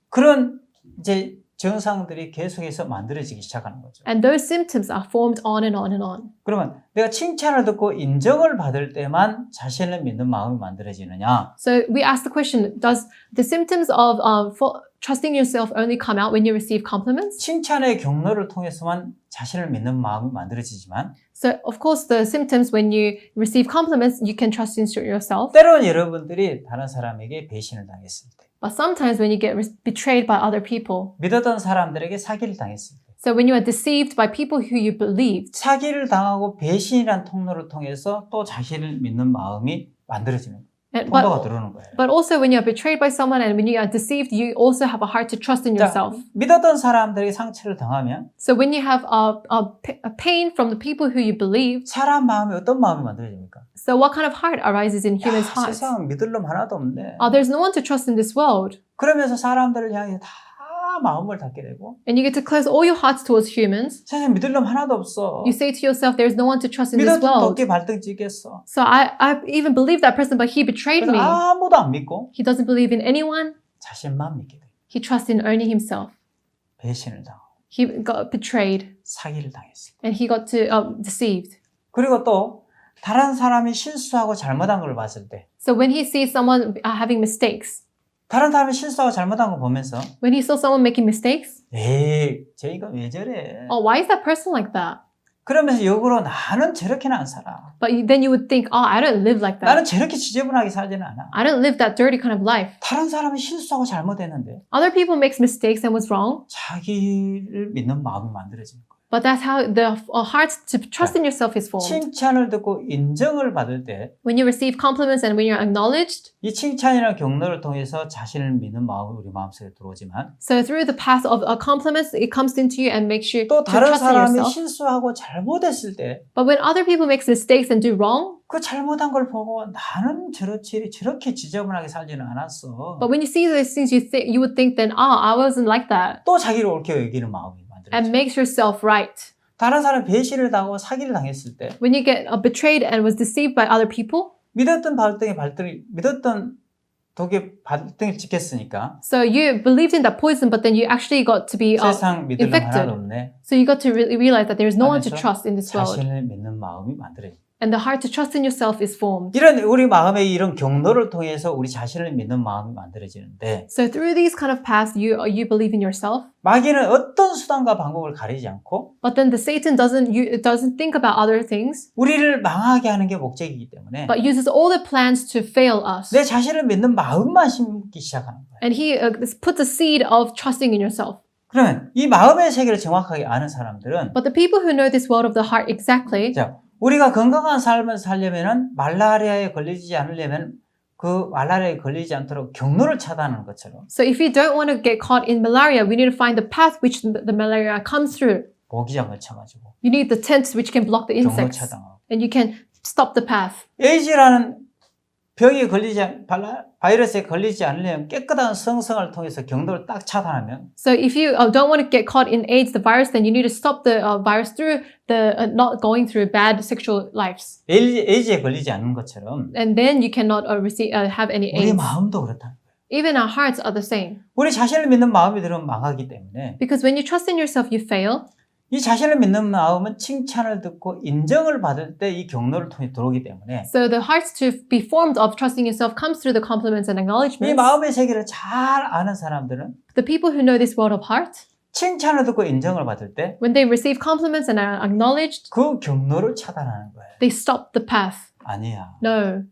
그런 이제 증상들이 계속해서 만들어지기 시작하는 거죠. And those symptoms are formed on and on and on. 그러면 내가 칭찬을 듣고 인정을 받을 때만 자신을 믿는 마음이 만들어지느냐? So we ask the question, does the symptoms of trusting yourself only come out when you receive compliments? 칭찬의 경로를 통해서만 자신을 믿는 마음이 만들어지지만 So of course the symptoms when you receive compliments, you can trust in yourself. 때로는 여러분들이 다른 사람에게 배신을 당했을 때 But sometimes when you get betrayed by other people, 믿었던 사람들에게 사기를 당했을 때 so when you are deceived by people who you believed, 사기를 당하고 배신이란 통로를 통해서 또 자신을 믿는 마음이 만들어지는 거예요. 통로가 들어오는 거예요. but also when you are betrayed by someone and when you are deceived, you also have a heart to trust in yourself. 믿었던 사람들에게 상처를 당하면 So when you have a pain from the people who you believed, 사람 마음이 어떤 마음이 만들어집니까? so what kind of heart arises in humans' hearts? 세상은 믿을 놈 하나도 없네. There's no one to trust in this world. 그러면서 사람들을 향해 다 마음을 닫게 되고 And you get to close all your hearts towards humans. 세상에 믿을 놈 하나도 없어. You say to yourself, there's no one to trust in this 믿어도 world. 덕게 발등 찍겠어. So I even believed that person, but he betrayed 그래서 me. 아무도 안 믿고 He doesn't believe in anyone. 자신만 믿게 돼. He trusts in only himself. 배신을 당하고 He got betrayed 사기를 당했어. and he got deceived. 그리고 또 다른 사람이 실수하고 잘못한 걸 봤을 때 So when he sees someone having mistakes, 다른 사람이 실수하고 잘못한 거 보면서 when he saw someone making mistakes, 에이 쟤가 왜 저래? why is that person like that? 그러면서 역으로 나는 저렇게는 안 살아. But then you would think, I don't live like 나는 that. 저렇게 지저분하게 살지는 않아. I don't live that dirty kind of life. 다른 사람이 실수하고 잘못했는데 Other people makes mistakes and was wrong, 자기를 믿는 마음이 만들어지는 거예요. but that's how the heart to trust in yourself is formed. 칭찬을 듣고 인정을 받을 때 이 When you receive compliments and when you're acknowledged, 칭찬이라는 경로를 통해서 자신을 믿는 마음이 우리 마음속에 들어오지만 so through the path of compliments, it comes into you and makes you 또 to 다른 trust in 사람이 yourself. 실수하고 잘못했을 때 But when other people make mistakes and do wrong, 그 잘못한 걸 보고 나는 저렇게 지저분하게 살지는 않았어. but when you see those things, you would think then, I wasn't like that, 또 자기를 옳게 여기는 마음이 만들어져. and makes yourself right. 다른 사람 배신을 당하고 사기를 당했을 때 When you get betrayed and was deceived by other people, 믿었던 독에 발등을 찍혔으니까 So you believed in that poison, but then you actually got to be 세상 믿을 놈 infected. 하나도 없네. So you got to realize that there is no one to 하면서 trust in this world, 자신을 믿는 마음이 만들어져. and the heart to trust in yourself is formed. 이런 우리 마음의 이런 경로를 통해서 우리 자신을 믿는 마음이 만들어지는데 So through these kind of paths, you believe in yourself, 마귀는 어떤 수단과 방법을 가리지 않고 but then the Satan doesn't think about other things, 우리를 망하게 하는 게 목적이기 때문에 but uses all the plans to fail us. 내 자신을 믿는 마음만 심기 시작하는 거예요. And he puts a seed of trusting in yourself. 그러면 이 마음의 세계를 정확하게 아는 사람들은 But the people who know this world of the heart exactly, 자, 우리가 건강한 삶을 살려면은 말라리아에 걸리지 않으려면 그 말라리아에 걸리지 않도록 경로를 차단하는 것처럼 so if you don't want to get caught in malaria, we need to find the path which the malaria comes through. 모기장을 쳐가지고 You need the tents which can block the 경로 insects, 차단하고 and you can stop the path. 에이즈라는 병에 걸리지 바이러스에 걸리지 않으려면 깨끗한 성성을 통해서 경로를 딱 차단하면 So if you don't want to get caught in AIDS, the virus, then you need to stop the virus through the not going through bad sexual lives, 에이즈에 걸리지 않는 것처럼 and then you cannot have any 우리 AIDS. 마음도 그렇다. Even our hearts are the same, 우리 자신을 믿는 마음이 들으면 망하기 때문에 because when you trust in yourself, you fail. 이 자신을 믿는 마음은 칭찬을 듣고 인정을 받을 때 이 경로를 통해 들어오기 때문에 So the hearts to be formed of trusting yourself comes through the compliments and 이 acknowledgments. 마음의 세계를 잘 아는 사람들은 The people who know this world of heart, 칭찬을 듣고 인정을 받을 때 그 when they receive compliments and are acknowledged, 경로를 차단하는 거예요. they stop the path. 아니야. No,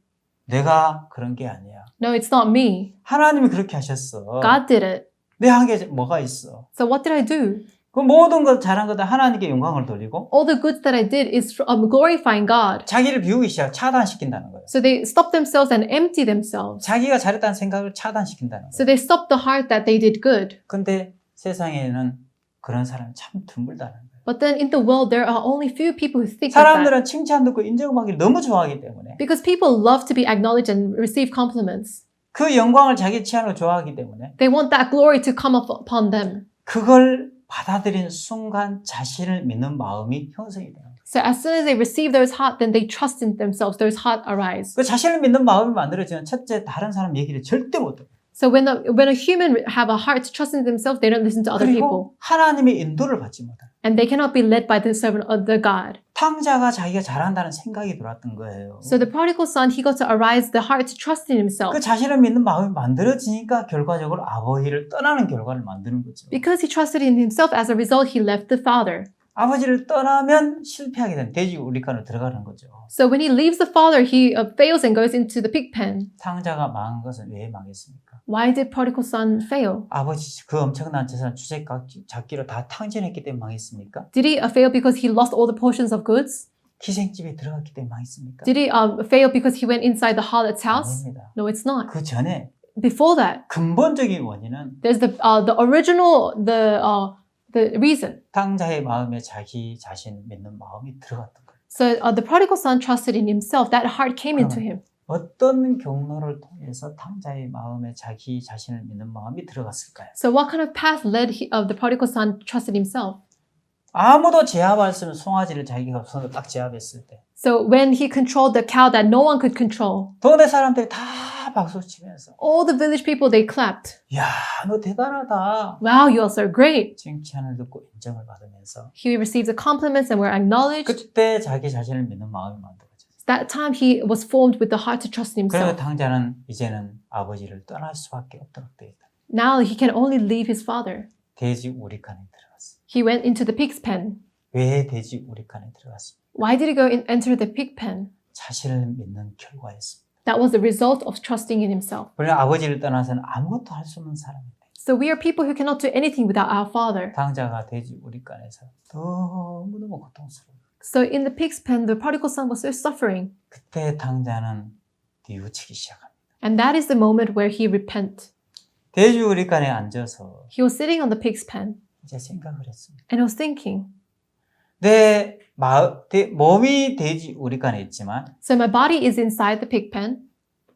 내가 그런 게 아니야. no, it's not me. 하나님이 그렇게 하셨어. God did it. 내 한 게 뭐가 있어? So what did I do? 그 모든 것 잘한 것다 하나님께 영광을 돌리고 All the goods that I did is glorifying God. 자기를 비우기 시작 차단시킨다는 거예요. So they stop themselves and empty themselves. 자기가 잘했다는 생각을 차단시킨다는 So 거예요. they stop the heart that they did good. 근데 세상에는 그런 사람이 참 드물다는 거예요. But then in the world, there are only few people who think like that. 사람들은 칭찬 듣고 인정받기를 너무 좋아하기 때문에 Because people love to be acknowledged and receive compliments. 그 영광을 자기 취하는 걸 좋아하기 때문에 They want that glory to come upon them. 그걸 받아들인 순간 자신을 믿는 마음이 형성이 돼요. So as soon as they receive those heart, then they trust in themselves. Those heart arise. 그 자신을 믿는 마음이 만들어지면 첫째 다른 사람 얘기를 절대 못 들어요. So when a human have a heart to trust in themselves, they don't listen to other people. 그리고 하나님의 인도를 받지 못해요. And they cannot be led by the servant of the God. 탕자가 자기가 잘한다는 생각이 들어왔던 거예요. So the prodigal son, he got to arise the heart to trust in himself. 그 자신을 믿는 마음이 만들어지니까 결과적으로 아버지를 떠나는 결과를 만드는 거죠. Because he trusted in himself, as a result, he left the father. 아버지를 떠나면 실패하게 되는 돼지우리칸으로 들어가는 거죠. So when he leaves the father, he fails and goes into the pig pen. 탕자가 망한 것은 왜 망했습니까? Why did prodigal son fail? 아버지 그 엄청난 재산 주색 잡기로 다 탕진했기 때문에 망했습니까? Did he fail because he lost all the portions of goods? 기생집에 들어갔기 때문에 망했습니까? Did he fail because he went inside the harlot's house? 아닙니다. No, it's not. 그 전에 Before that, 근본적인 원인은 there's the original the reason. 탕자의 마음에 자기 자신 믿는 마음이 들어갔던 거예요. So the prodigal son trusted in himself. That heart came into him. 어떤 경로를 통해서 탕자의 마음에 자기 자신을 믿는 마음이 들어갔을까요? So what kind of path led the prodigal son trusted himself? 아무도 제압할 수 없는 송아지를 자기가 손으로 딱 제압했을 때 So when he controlled the cow that no one could control, 동네 사람들이 다 박수 치면서 all the village people, they clapped. 야, 너 대단하다. Wow, you are so great. 칭찬을 듣고 인정을 받으면서 He received the compliments and were acknowledged. 그때 자기 자신을 믿는 마음이 만들어졌어요. That time he was formed with the heart to trust in 그래서 himself. 탕자는 이제는 아버지를 떠날 수밖에 없도록 되어 있다. Now he can only leave his father. 돼지 우리칸에 들어갔어. He went into the pig's pen. 왜 돼지 우리칸에 들어갔습니까? Why did he go enter the pig pen? 자신을 믿는 결과였습니다. That was the result of trusting in himself. 우리는 아버지를 떠나서는 아무것도 할 수 없는 사람입니다. So we are people who cannot do anything without our father. 탕자가 돼지 우리칸에서 너무너무 고통스러워요. So in the pig's pen, the prodigal son was so suffering. 그때 탕자는 뉘우치기 시작합니다. And that is the moment where he repent. 돼지 우리칸에 앉아서 He was sitting on the pig's pen 이제 생각을 했습니다. and was thinking, 내 몸이 돼지 우리칸에 있지만 so my body is inside the pig pen,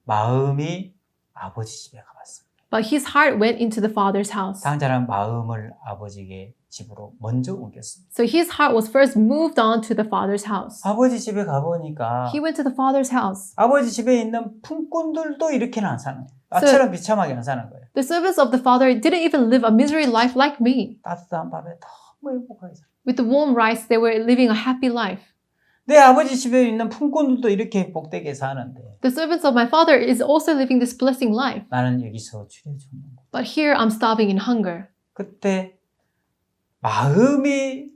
마음이 아버지 집에 가봤습니다. but his heart went into the father's house. 탕자는 마음을 아버지의 집으로 먼저 옮겼습니다. So his heart was first moved on to the father's house. 아버지 집에 가보니까 He went to the father's house. 아버지 집에 있는 품꾼들도 이렇게는 안 사는 거예요. 나처럼 비참하게 안 사는 거예요. The servants of the Father didn't even live a misery life like me. 따뜻한 밥에 너무 행복하게 살아요. With the warm rice, they were living a happy life. 내 아버지 집에 있는 품꾼들도 이렇게 복되게 사는데 The servants of my Father is also living this blessing life. 나는 여기서 추려 죽는 거. But here I'm starving in hunger. 그때 마음이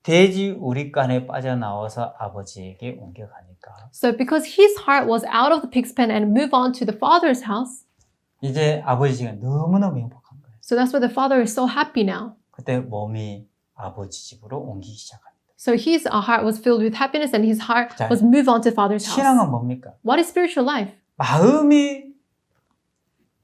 돼지 우리간에 빠져나와서 아버지에게 옮겨가니까 So because his heart was out of the pig's pen and moved on to the Father's house, 이제 아버지가 너무너무 행복한 거예요. so that's why the Father is so happy now. 그때 몸이 아버지 집으로 옮기기 시작합니다. So his heart was filled with happiness and his heart 자, was moved on to Father's house. 신앙은 뭡니까? What is spiritual life? 마음이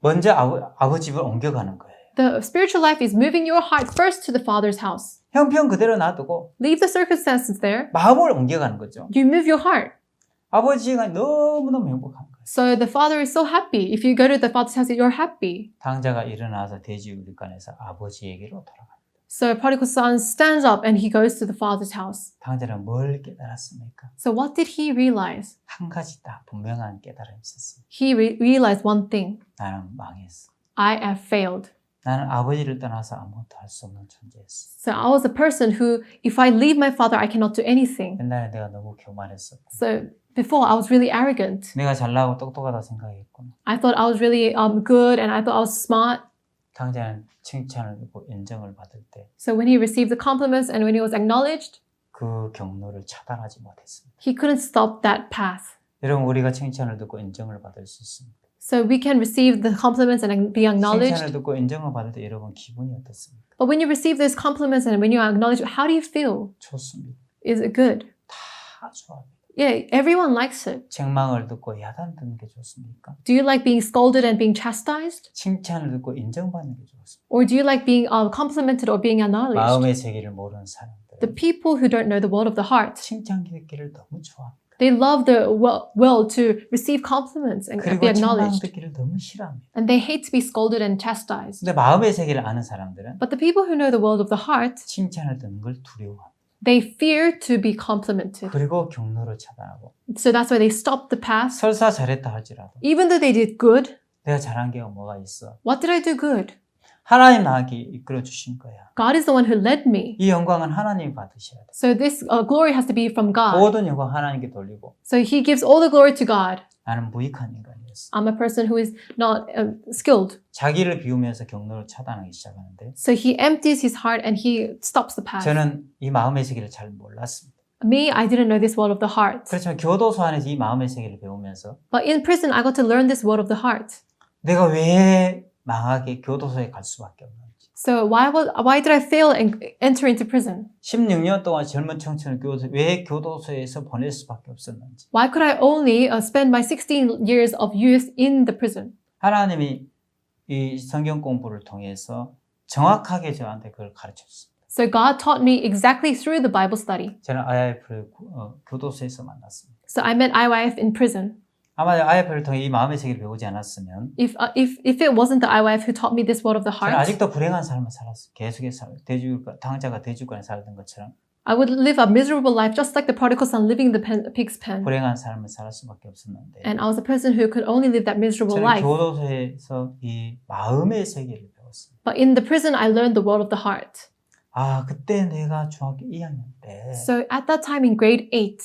먼저 아버지 집을 옮겨가는 거예요. The spiritual life is moving your heart first to the Father's house. 형편 그대로 놔두고 Leave the circumstances there. 마음을 옮겨가는 거죠. You move your heart. 아버지가 너무너무 행복한 거예요. So the Father is so happy. If you go to the Father's house, you're happy. 당자가 일어나서 돼지 우리간에서 아버지에게로 돌아갑니다. So prodigal son stands up and he goes to the Father's house. 당자는 뭘 깨달았습니까? So what did he realize? 한 가지 딱 분명한 깨달음이 있었습니다. He realized one thing. 나는 망했어. I have failed. 나는 아버지를 떠나서 아무것도 할 수 없는 존재였어. So I was a person who, if I leave my father, I cannot do anything. 옛날에 내가 너무 교만했었고 So before, I was really arrogant. 내가 잘나고 똑똑하다 생각했구나. I thought I was really good and I thought I was smart. 당자는 칭찬을 듣고 인정을 받을 때 그 So when he received the compliments and when he was acknowledged, 경로를 차단하지 못했습니다. he couldn't stop that path. 여러분 우리가 칭찬을 듣고 인정을 받을 수 있습니다. So we can receive the compliments and be 칭찬을 acknowledged. 듣고 인정을 받을 때 여러분 기분이 어떻습니까? But when you receive those compliments and when you are acknowledged, how do you feel? 좋습니다. Is it good? 다 좋아합니다. Yeah, everyone likes it. 책망을 듣고 야단 듣는 게 좋습니까? Do you like being scolded and being chastised? 칭찬을 듣고 인정받는 게 좋습니다. Or do you like being complimented or being acknowledged? 마음의 세계를 모르는 사람들 The people who don't know the world of the heart, 칭찬 듣기를 너무 좋아합니다. they love the well to receive compliments and be 그리고 책망 acknowledged. 듣기를 너무 싫어합니다. And they hate to be scolded and chastised. 근데 마음의 세계를 아는 사람들은 But the people who know the world of the heart, 칭찬을 듣는 걸 두려워합니다. they fear to be complimented. 그리고 경로를 차단하고 So that's why they stop the path. 설사 잘했다 할지라도 Even though they did good, 내가 잘한 게 뭐가 있어? what did I do good? 하나님 나에게 이끌어 주신 거야. God is the one who led me. 이 영광은 하나님이 받으셔야 돼. So this glory has to be from God. 모든 영광 하나님께 돌리고 So he gives all the glory to God. 나는 무익한 인간이었어. I'm a person who is not skilled. 자기를 비우면서 경로를 차단하기 시작하는데 So he empties his heart and he stops the path. 저는 이 마음의 세계를 잘 몰랐습니다. Me, I didn't know this world of the heart. 그렇지만 교도소 안에서 이 마음의 세계를 배우면서 But in prison, I got to learn this world of the heart. 내가 왜 망하게 교도소에 갈 수밖에 없는지. So why did I fail and enter into prison? 16년 동안 젊은 청춘을 왜 교도소에서 보낼 수밖에 없었는지. Why could I only spend my 16 years of youth in the prison? 하나님이 이 성경 공부를 통해서 정확하게 저한테 그걸 가르쳤습니다. So God taught me exactly through the Bible study. 저는 IIF를 교도소에서 만났습니다. So I met IYF in prison. 아마 IIF를 통해 이 마음의 세계를 배우지 않았으면 If it wasn't the IYF who taught me this world of the 저는 heart, 아직도 불행한 삶을 살았어요. 계속해서 당자가 돼지국간에 살던 것처럼 I would live a miserable life just like the prodigal son living in the pig's pen. 불행한 삶을 살 수밖에 없었는데 And I was a person who could only live that miserable 저는 life. 교도소에서 이 마음의 세계를 배웠습니다. But in the prison, I learned the world of the heart. 아, 그때 내가 중학교 2학년 때 So at that time in grade 8,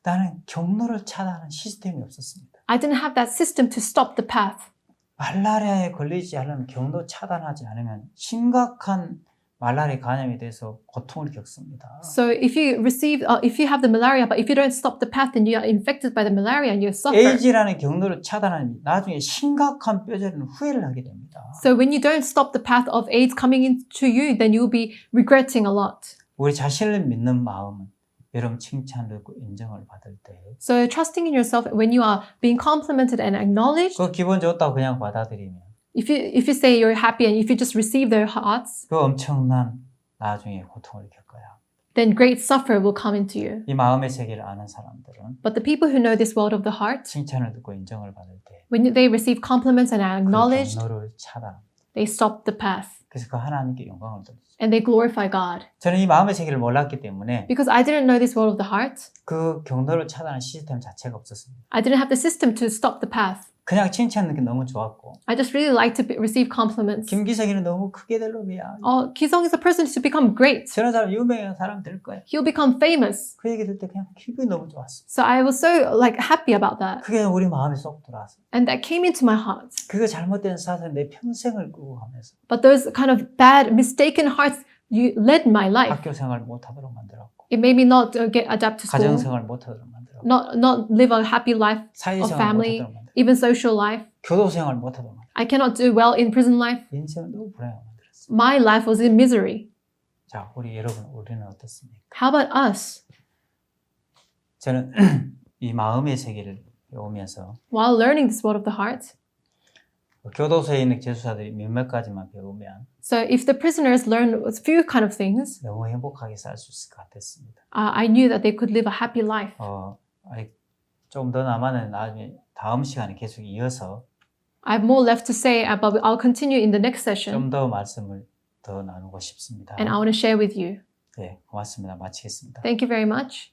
나는 경로를 차단하는 시스템이 없었습니다. I didn't have that system to stop the path. 말라리아에 걸리지 않으면 경로 차단하지 않으면 심각한 말라리아 감염이 돼서 고통을 겪습니다. So if you have the malaria, but if you don't stop the path, then you are infected by the malaria and you suffer. 에이즈라는 경로를 차단하면 나중에 심각한 뼈저리는 후회를 하게 됩니다. So when you don't stop the path of AIDS coming into you, then you'll be regretting a lot. 우리 자신을 믿는 마음은 여러분 칭찬을 듣고 인정을 받을 때 So trusting in yourself when you are being complimented and acknowledged, 그 기분 좋다고 그냥 받아들이면 if you say you're happy and if you just receive their hearts, 그 엄청난 나중에 고통을 겪어야. then great suffer will come into you. 이 마음의 세계를 아는 사람들은 But the people who know this world of the heart, 칭찬을 듣고 인정을 받을 때 when they receive compliments and are 그 acknowledged, 경로를 차단. they stop the path 그래서 그 하나님께 영광을 돌리죠. and they glorify God. 저는 이 마음의 세계를 몰랐기 때문에 Because I didn't know this world of the heart, 그 경로를 차단하는 시스템 자체가 없었습니다. I didn't have the system to stop the path. 그냥 칭찬하는 게 너무 좋았고 I just really like to receive compliments. 김기석이는 너무 크게 될 놈이야. Oh, Ki-sung is a person to become great. 저런 사람 유명한 사람 될 거야. He'll become famous. 그 얘기 들을 때 그냥 기분이 너무 좋았어. So I was so like happy about that. 그게 우리 마음에 쏙 들어왔어. And that came into my heart. 그거 잘못된 사상 내 평생을 끌고 가면서 But those kind of bad, mistaken hearts, you led my life. 학교 생활 못하도록 만들었고 It made me not get adapt to school, 가정 생활 못하도록 만들었고 not live a happy life of 사회생활 family, 못하도록 만들었고 even social life. 교도 생활 못하도록 만들었고 I cannot do well in prison life. 인생을 너무 불행하게 만들었어. My life was in misery. 자, 우리는 어떻습니까? How about us? 저는 이 마음의 세계를 배우면서 While learning this world of the heart, 교도소에 있는 재수사들이 몇몇 가지만 배우면 so if the prisoners learn a few kind of things, 너무 행복하게 살 수 있을 것 같았습니다. I knew that they could live a happy life. 좀 더 남았는 나중에 다음 시간에 계속 이어서 I have more left to say, but I'll continue in the next session, 좀 더 말씀을 더 나누고 싶습니다. and I want to share with you. 네, 고맙습니다. 마치겠습니다. Thank you very much.